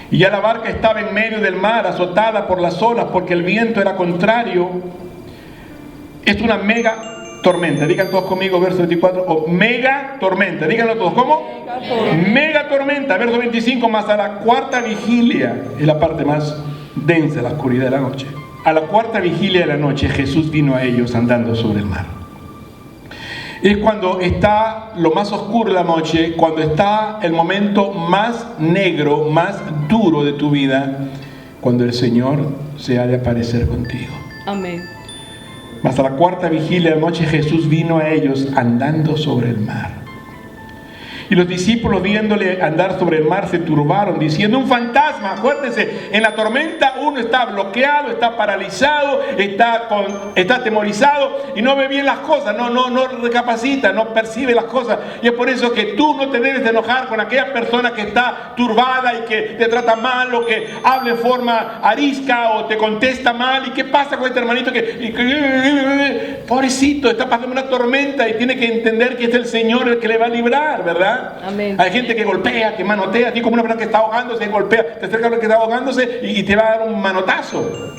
S3: Y ya la barca estaba en medio del mar, azotada por las olas, porque el viento era contrario. Es una mega tormenta. Digan todos conmigo, verso 24, mega tormenta. Díganlo todos, ¿cómo? Mega tormenta. Verso 25, más a la cuarta vigilia, es la parte más densa, la oscuridad de la noche. A la cuarta vigilia de la noche, Jesús vino a ellos andando sobre el mar. Es cuando está lo más oscuro de la noche, cuando está el momento más negro, más duro de tu vida, cuando el Señor se ha de aparecer contigo.
S4: Amén.
S3: Mas a la cuarta vigilia de la noche Jesús vino a ellos andando sobre el mar. Y los discípulos, viéndole andar sobre el mar, se turbaron, diciendo: un fantasma. Acuérdense, en la tormenta uno está bloqueado, está paralizado, está atemorizado y no ve bien las cosas, no recapacita, no percibe las cosas. Y es por eso que tú no te debes de enojar con aquella persona que está turbada y que te trata mal, o que habla en forma arisca o te contesta mal. ¿Y qué pasa con este hermanito pobrecito, está pasando una tormenta y tiene que entender que es el Señor el que le va a librar, ¿verdad?
S4: Amén.
S3: Hay gente que golpea, que manotea, así como una persona que está ahogándose, golpea, te acerca a lo que está ahogándose y te va a dar un manotazo.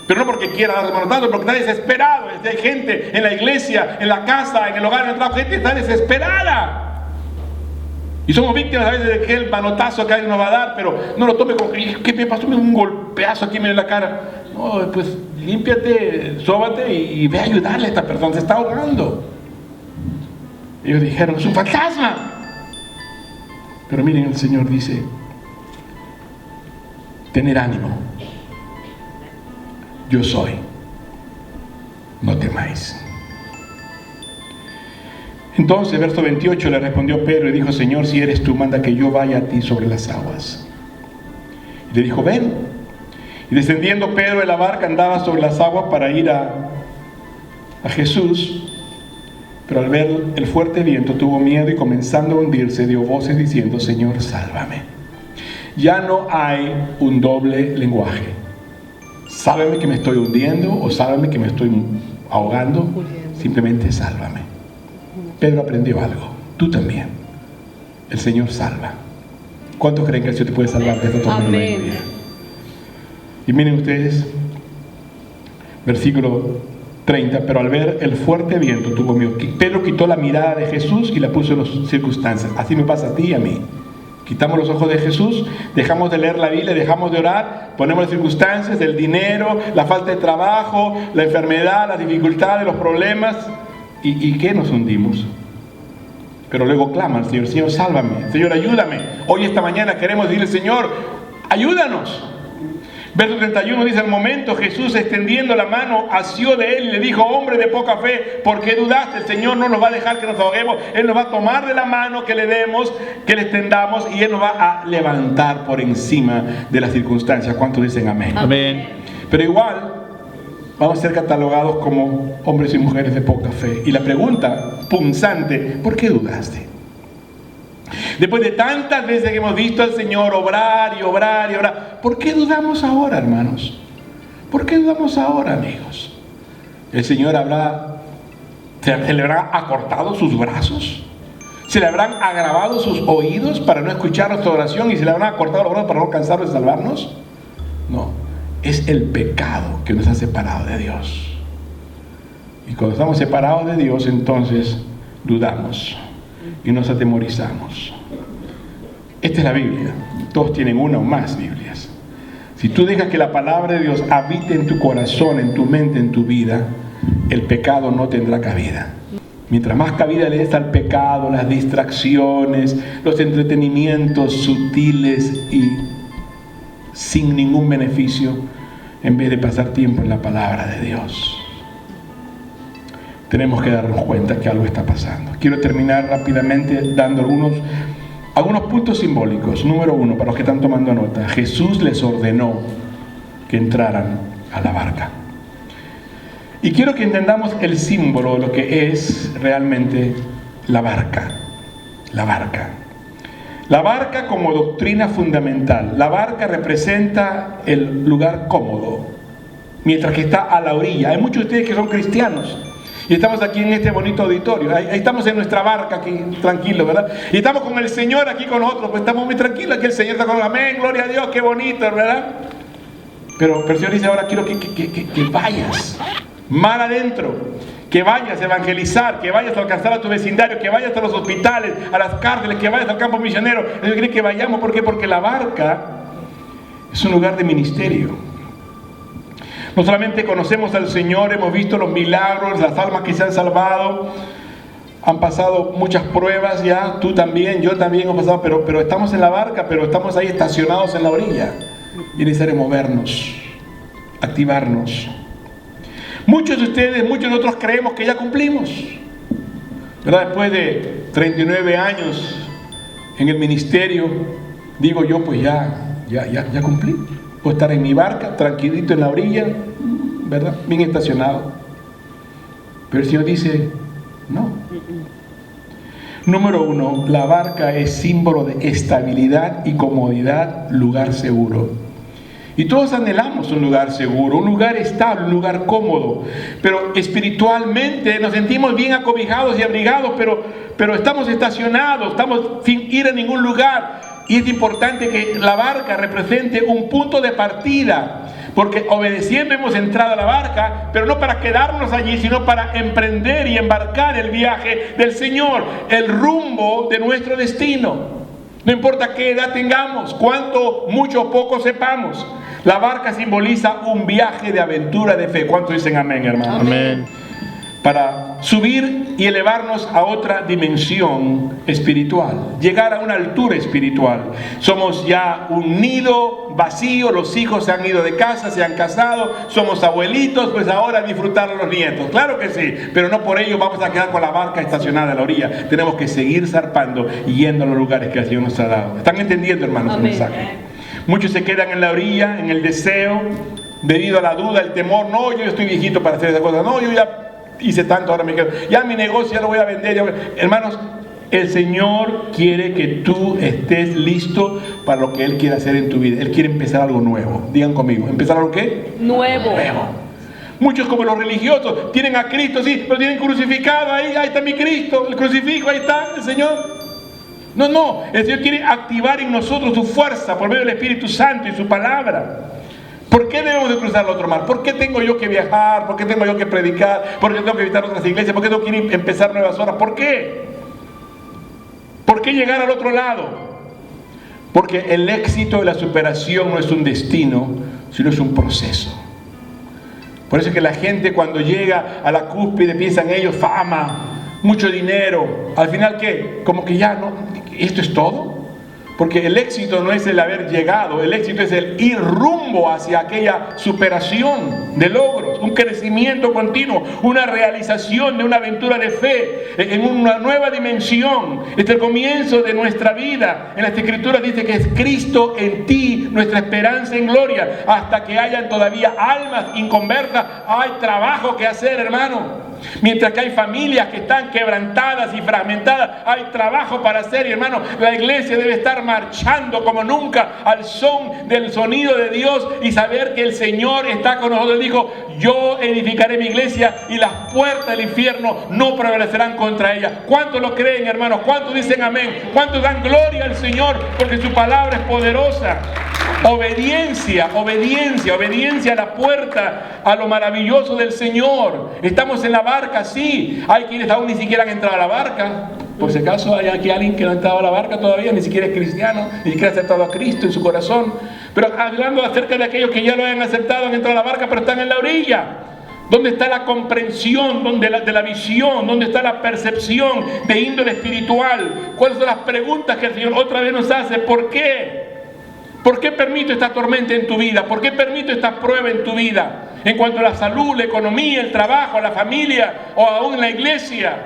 S3: Pero no porque quiera dar un manotazo, porque está desesperado. Hay gente en la iglesia, en la casa, en el hogar, en el trabajo, gente está desesperada. Y somos víctimas a veces de que el manotazo que alguien nos va a dar, pero no lo tome como: ¿qué me pasó? Un golpeazo aquí en la cara. No, pues límpiate, sóbate y ve a ayudarle a esta persona, se está ahogando. Ellos dijeron: es un fantasma. Pero miren, el Señor dice: tener ánimo, yo soy, no temáis. Entonces, verso 28, le respondió Pedro y dijo: Señor, si eres tú, manda que yo vaya a ti sobre las aguas. Y le dijo: ven. Y descendiendo Pedro de la barca, andaba sobre las aguas para ir a Jesús. Pero al ver el fuerte viento tuvo miedo y, comenzando a hundirse, dio voces diciendo: Señor, sálvame. Ya no hay un doble lenguaje. Sálvame que me estoy hundiendo, o sálvame que me estoy ahogando. Simplemente sálvame. Pedro aprendió algo. Tú también. El Señor salva. ¿Cuántos creen que el Señor te puede salvar de esta tormenta?
S4: Amén.
S3: Y miren ustedes, versículo 30, pero al ver el fuerte viento tuvo miedo. Pedro quitó la mirada de Jesús y la puso en las circunstancias. Así me pasa a ti y a mí. Quitamos los ojos de Jesús, dejamos de leer la Biblia, dejamos de orar, ponemos las circunstancias, el dinero, la falta de trabajo, la enfermedad, las dificultades, los problemas. ¿Y qué? Nos hundimos. Pero luego clama al Señor: Señor, sálvame, Señor, ayúdame. Hoy, esta mañana, queremos decirle: Señor, ayúdanos. Verso 31 dice: al momento Jesús, extendiendo la mano, asió de él y le dijo: hombre de poca fe, ¿por qué dudaste? El Señor no nos va a dejar que nos ahoguemos. Él nos va a tomar de la mano que le demos, que le extendamos, y Él nos va a levantar por encima de las circunstancias. ¿Cuántos dicen amén?
S2: Amén.
S3: Pero igual vamos a ser catalogados como hombres y mujeres de poca fe. Y la pregunta punzante: ¿por qué dudaste? Después de tantas veces que hemos visto al Señor obrar y obrar y obrar, ¿por qué dudamos ahora, hermanos? ¿Por qué dudamos ahora, amigos? ¿El Señor se le habrá acortado sus brazos? ¿Se le habrán agravado sus oídos para no escuchar nuestra oración? ¿Y se le habrán acortado los brazos para no cansarnos de salvarnos? No, es el pecado que nos ha separado de Dios. Y cuando estamos separados de Dios, entonces dudamos y nos atemorizamos. Esta es la Biblia. Todos tienen una o más Biblias. Si tú dejas que la palabra de Dios habite en tu corazón, en tu mente, en tu vida, el pecado no tendrá cabida. Mientras más cabida le des al pecado, las distracciones, los entretenimientos sutiles y sin ningún beneficio, en vez de pasar tiempo en la palabra de Dios, tenemos que darnos cuenta que algo está pasando. Quiero terminar rápidamente dando algunos puntos simbólicos. Número 1, para los que están tomando nota: Jesús les ordenó que entraran a la barca. Y quiero que entendamos el símbolo de lo que es realmente la barca. La barca. La barca como doctrina fundamental. La barca representa el lugar cómodo, mientras que está a la orilla. Hay muchos de ustedes que son cristianos y estamos aquí en este bonito auditorio. Ahí estamos en nuestra barca aquí, tranquilos, ¿verdad? Y estamos con el Señor aquí con nosotros, pues estamos muy tranquilos. Aquí el Señor está con nosotros. Amén, gloria a Dios, qué bonito, ¿verdad? Pero el Señor dice: ahora quiero que vayas mar adentro, que vayas a evangelizar, que vayas a alcanzar a tu vecindario, que vayas a los hospitales, a las cárceles, que vayas al campo misionero. Él quiere que vayamos. ¿Por qué? Porque la barca es un lugar de ministerio. No solamente conocemos al Señor, hemos visto los milagros, las almas que se han salvado, han pasado muchas pruebas ya, tú también, yo también hemos pasado, pero estamos en la barca, pero estamos ahí estacionados en la orilla. Y es necesario movernos, activarnos. Muchos de ustedes, muchos de nosotros creemos que ya cumplimos, ¿verdad? Después de 39 años en el ministerio, digo yo, pues ya cumplí. Puedo estar en mi barca, tranquilito en la orilla, ¿verdad? Bien estacionado. Pero el Señor dice, no. Número 1, la barca es símbolo de estabilidad y comodidad, lugar seguro. Y todos anhelamos un lugar seguro, un lugar estable, un lugar cómodo. Pero espiritualmente nos sentimos bien acobijados y abrigados, pero estamos estacionados, estamos sin ir a ningún lugar. Y es importante que la barca represente un punto de partida, porque obedeciendo hemos entrado a la barca, pero no para quedarnos allí, sino para emprender y embarcar el viaje del Señor, el rumbo de nuestro destino. No importa qué edad tengamos, cuánto, mucho o poco sepamos, la barca simboliza un viaje de aventura de fe. ¿Cuántos dicen amén, hermano?
S4: Amén.
S3: Para subir y elevarnos a otra dimensión espiritual, llegar a una altura espiritual. Somos ya un nido vacío, los hijos se han ido de casa, se han casado, somos abuelitos, pues ahora disfrutar a los nietos. Claro que sí, pero no por ello vamos a quedar con la barca estacionada a la orilla. Tenemos que seguir zarpando y yendo a los lugares que el Señor nos ha dado. ¿Están entendiendo, hermanos, el mensaje? Muchos se quedan en la orilla, en el deseo, debido a la duda, el temor. No, yo estoy viejito para hacer esa cosa. No, yo ya hice tanto, ahora me quedo. Ya mi negocio ya lo voy a vender. Hermanos, el Señor quiere que tú estés listo para lo que Él quiere hacer en tu vida. Él quiere empezar algo nuevo. Digan conmigo, ¿empezar algo qué?
S4: Nuevo.
S3: Muchos, como los religiosos, tienen a Cristo, sí, pero tienen crucificado. Ahí está mi Cristo, el crucifijo, ahí está el Señor. No, el Señor quiere activar en nosotros su fuerza por medio del Espíritu Santo y su palabra. ¿Por qué debemos de cruzar el otro mar? ¿Por qué tengo yo que viajar? ¿Por qué tengo yo que predicar? ¿Por qué tengo que visitar otras iglesias? ¿Por qué tengo que empezar nuevas horas? ¿Por qué? ¿Por qué llegar al otro lado? Porque el éxito y la superación no es un destino, sino es un proceso. Por eso es que la gente, cuando llega a la cúspide, piensa en ellos fama, mucho dinero. Al final, ¿qué? Como que ya no, ¿esto es todo? Porque el éxito no es el haber llegado, el éxito es el ir rumbo hacia aquella superación de logros, un crecimiento continuo, una realización de una aventura de fe en una nueva dimensión. Este es el comienzo de nuestra vida. En las Escrituras dice que es Cristo en ti, nuestra esperanza en gloria. Hasta que hayan todavía almas inconversas, hay trabajo que hacer, hermano. Mientras que hay familias que están quebrantadas y fragmentadas, hay trabajo para hacer. Y hermano, la iglesia debe estar marchando como nunca al son del sonido de Dios y saber que el Señor está con nosotros. Él dijo, yo edificaré mi iglesia y las puertas del infierno no prevalecerán contra ella. ¿Cuántos lo creen, hermanos? ¿Cuántos dicen amén? ¿Cuántos dan gloria al Señor? Porque su palabra es poderosa. Obediencia a la puerta, a lo maravilloso del Señor. Estamos en la barca, sí. Hay quienes aún ni siquiera han entrado a la barca. Por si acaso hay aquí alguien que no ha entrado a la barca todavía, ni siquiera es cristiano, ni siquiera ha aceptado a Cristo en su corazón. Pero hablando acerca de aquellos que ya lo han aceptado, han entrado a la barca, pero están en la orilla. ¿Dónde está la comprensión de la visión? ¿Dónde está la percepción de índole espiritual? ¿Cuáles son las preguntas que el Señor otra vez nos hace? ¿Por qué? ¿Por qué permito esta tormenta en tu vida? ¿Por qué permito esta prueba en tu vida? En cuanto a la salud, la economía, el trabajo, la familia o aún en la iglesia.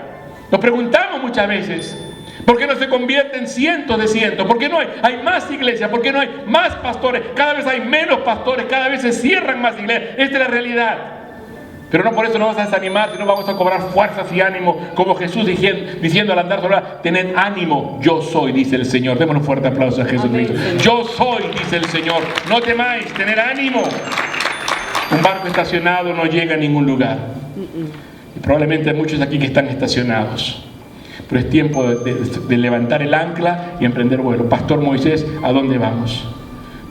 S3: Nos preguntamos muchas veces, ¿por qué no se convierten cientos de cientos? ¿Por qué no hay más iglesias? ¿Por qué no hay más pastores? Cada vez hay menos pastores, cada vez se cierran más iglesias. Esta es la realidad. Pero no por eso nos vamos a desanimar, sino vamos a cobrar fuerzas y ánimo, como Jesús diciendo al andar sobre la hora, tened ánimo, yo soy, dice el Señor. Démonos un fuerte aplauso a Jesucristo. Yo soy, dice el Señor. No temáis, tener ánimo. Un barco estacionado no llega a ningún lugar. Y probablemente hay muchos aquí que están estacionados. Pero es tiempo de levantar el ancla y emprender vuelo. Pastor Moisés, ¿a dónde vamos?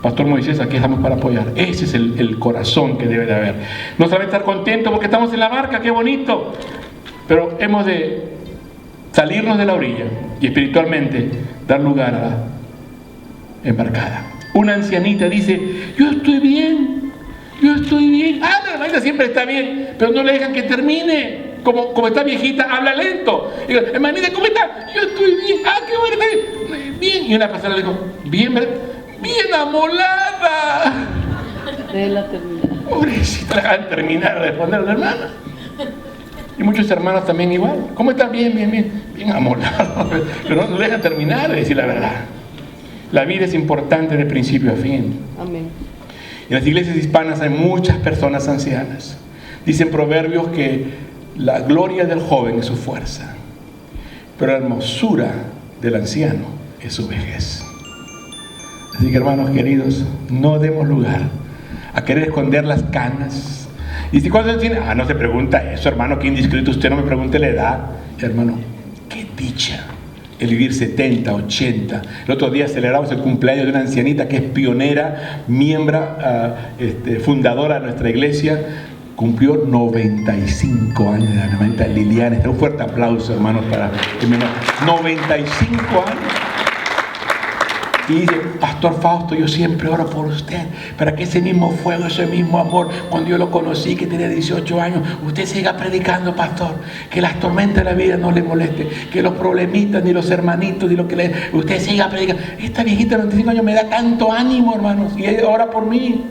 S3: Pastor Moisés, aquí estamos para apoyar. Ese es el corazón que debe de haber. No solamente estar contentos porque estamos en la barca, qué bonito. Pero hemos de salirnos de la orilla y espiritualmente dar lugar a la embarcada. Una ancianita dice, yo estoy bien. Ah, la hermanita siempre está bien, pero no le dejan que termine. Como está viejita, habla lento. Digo, hermanita, ¿cómo está? Yo estoy bien. Ah, qué bueno, está bien. Bien. Y una persona le dijo, bien, ¿verdad? Bien amolada.
S4: Déjela terminar.
S3: Pobrecita, la dejan terminar de responder a la hermana. Y muchos hermanos también igual. ¿Cómo estás? Bien, bien, bien. Bien amolado. Pero no dejan terminar de decir la verdad. La vida es importante de principio a fin.
S4: Amén.
S3: En las iglesias hispanas hay muchas personas ancianas. Dicen proverbios que la gloria del joven es su fuerza, pero la hermosura del anciano es su vejez. Así que, hermanos queridos, no demos lugar a querer esconder las canas. Y si cuántos tiene, no se pregunta eso, hermano, qué indiscreto, usted no me pregunte la edad. Hermano, qué dicha el vivir 70, 80. El otro día celebramos el cumpleaños de una ancianita que es pionera, miembro, fundadora de nuestra iglesia. Cumplió 95 años de edad, 90, Liliana. Un fuerte aplauso, hermanos, para el menor. 95 años. Y dice, Pastor Fausto, yo siempre oro por usted, para que ese mismo fuego, ese mismo amor, cuando yo lo conocí, que tenía 18 años, usted siga predicando, pastor, que las tormentas de la vida no le moleste, que los problemitas, ni los hermanitos, ni lo que le... Usted siga predicando. Esta viejita de 95 años me da tanto ánimo, hermanos, y ella ora por mí.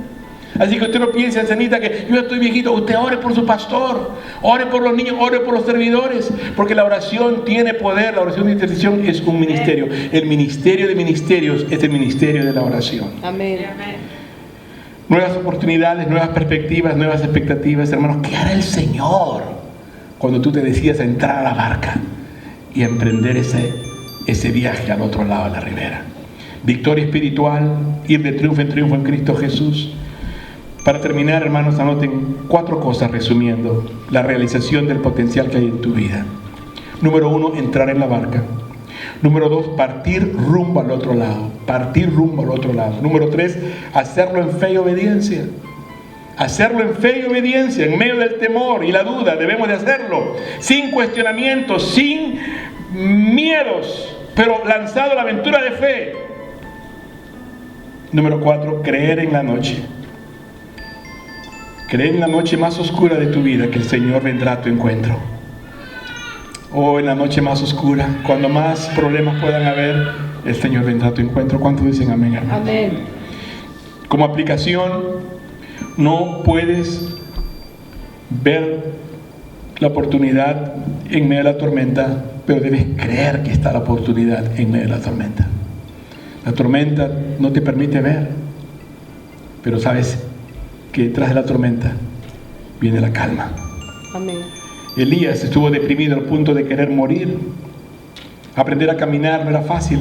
S3: Así que usted no piense, ancianita, que yo estoy viejito. Usted ore por su pastor, ore por los niños, ore por los servidores, porque la oración tiene poder. La oración de intercesión es un ministerio. El ministerio de ministerios es el ministerio de la oración.
S4: Amén.
S3: Nuevas oportunidades, nuevas perspectivas, nuevas expectativas. Hermanos, ¿qué hará el Señor cuando tú te decidas a entrar a la barca y a emprender ese viaje al otro lado de la ribera? Victoria espiritual, ir de triunfo en Cristo Jesús. Para terminar, hermanos, anoten 4 cosas resumiendo la realización del potencial que hay en tu vida. Número 1, entrar en la barca. Número 2, partir rumbo al otro lado. Partir rumbo al otro lado. Número 3, hacerlo en fe y obediencia. Hacerlo en fe y obediencia, en medio del temor y la duda. Debemos de hacerlo sin cuestionamientos, sin miedos, pero lanzado a la aventura de fe. Número 4, creer en la noche. Cree en la noche más oscura de tu vida que el Señor vendrá a tu encuentro. O en la noche más oscura, cuando más problemas puedan haber, el Señor vendrá a tu encuentro. ¿Cuántos dicen amén, hermano?
S4: Amén.
S3: Como aplicación, no puedes ver la oportunidad en medio de la tormenta, pero debes creer que está la oportunidad en medio de la tormenta. La tormenta no te permite ver, pero sabes que detrás de la tormenta viene la calma.
S4: Amén.
S3: Elías estuvo deprimido al punto de querer morir. Aprender a caminar no era fácil,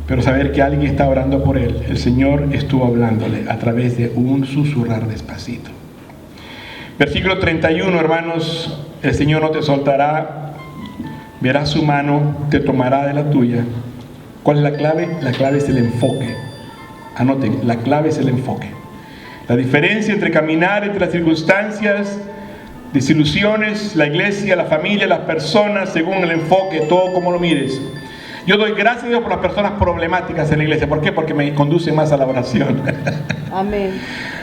S3: pero saber que alguien está orando por él, el Señor estuvo hablándole a través de un susurrar despacito. Versículo 31, hermanos, el Señor no te soltará, verá su mano, te tomará de la tuya. ¿Cuál es la clave? La clave es el enfoque. Anoten, la clave es el enfoque. La diferencia entre caminar entre las circunstancias, desilusiones, la iglesia, la familia, las personas, según el enfoque, todo como lo mires. Yo doy gracias a Dios por las personas problemáticas en la iglesia. ¿Por qué? Porque me conducen más a la oración.
S4: Amén.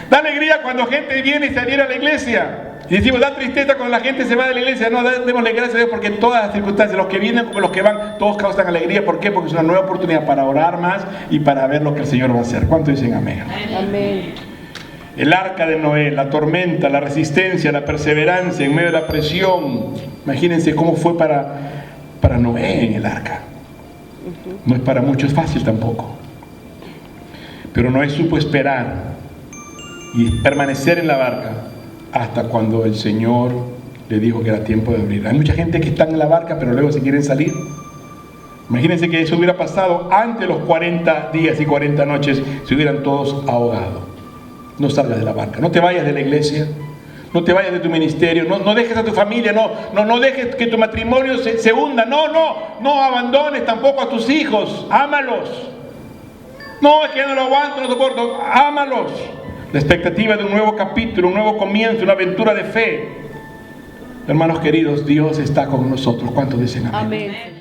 S3: Da alegría cuando gente viene y se adhiere a la iglesia. Y decimos, da tristeza cuando la gente se va de la iglesia. No, démosle gracias a Dios porque en todas las circunstancias, los que vienen como los que van, todos causan alegría. ¿Por qué? Porque es una nueva oportunidad para orar más y para ver lo que el Señor va a hacer. ¿Cuántos dicen amén?
S4: Amén.
S3: El arca de Noé, la tormenta, la resistencia, la perseverancia en medio de la presión. Imagínense cómo fue para Noé en el arca. No es para muchos fácil tampoco. Pero Noé supo esperar y permanecer en la barca hasta cuando el Señor le dijo que era tiempo de abrir. Hay mucha gente que está en la barca pero luego se quieren salir. Imagínense que eso hubiera pasado antes de los 40 días y 40 noches, se hubieran todos ahogado. No salgas de la barca, no te vayas de la iglesia, no te vayas de tu ministerio, no dejes a tu familia, no dejes que tu matrimonio se hunda, no abandones tampoco a tus hijos, ámalos. No, es que no lo aguanto, no soporto, ámalos. La expectativa de un nuevo capítulo, un nuevo comienzo, una aventura de fe. Hermanos queridos, Dios está con nosotros. ¿Cuántos dicen amén?
S4: Amén.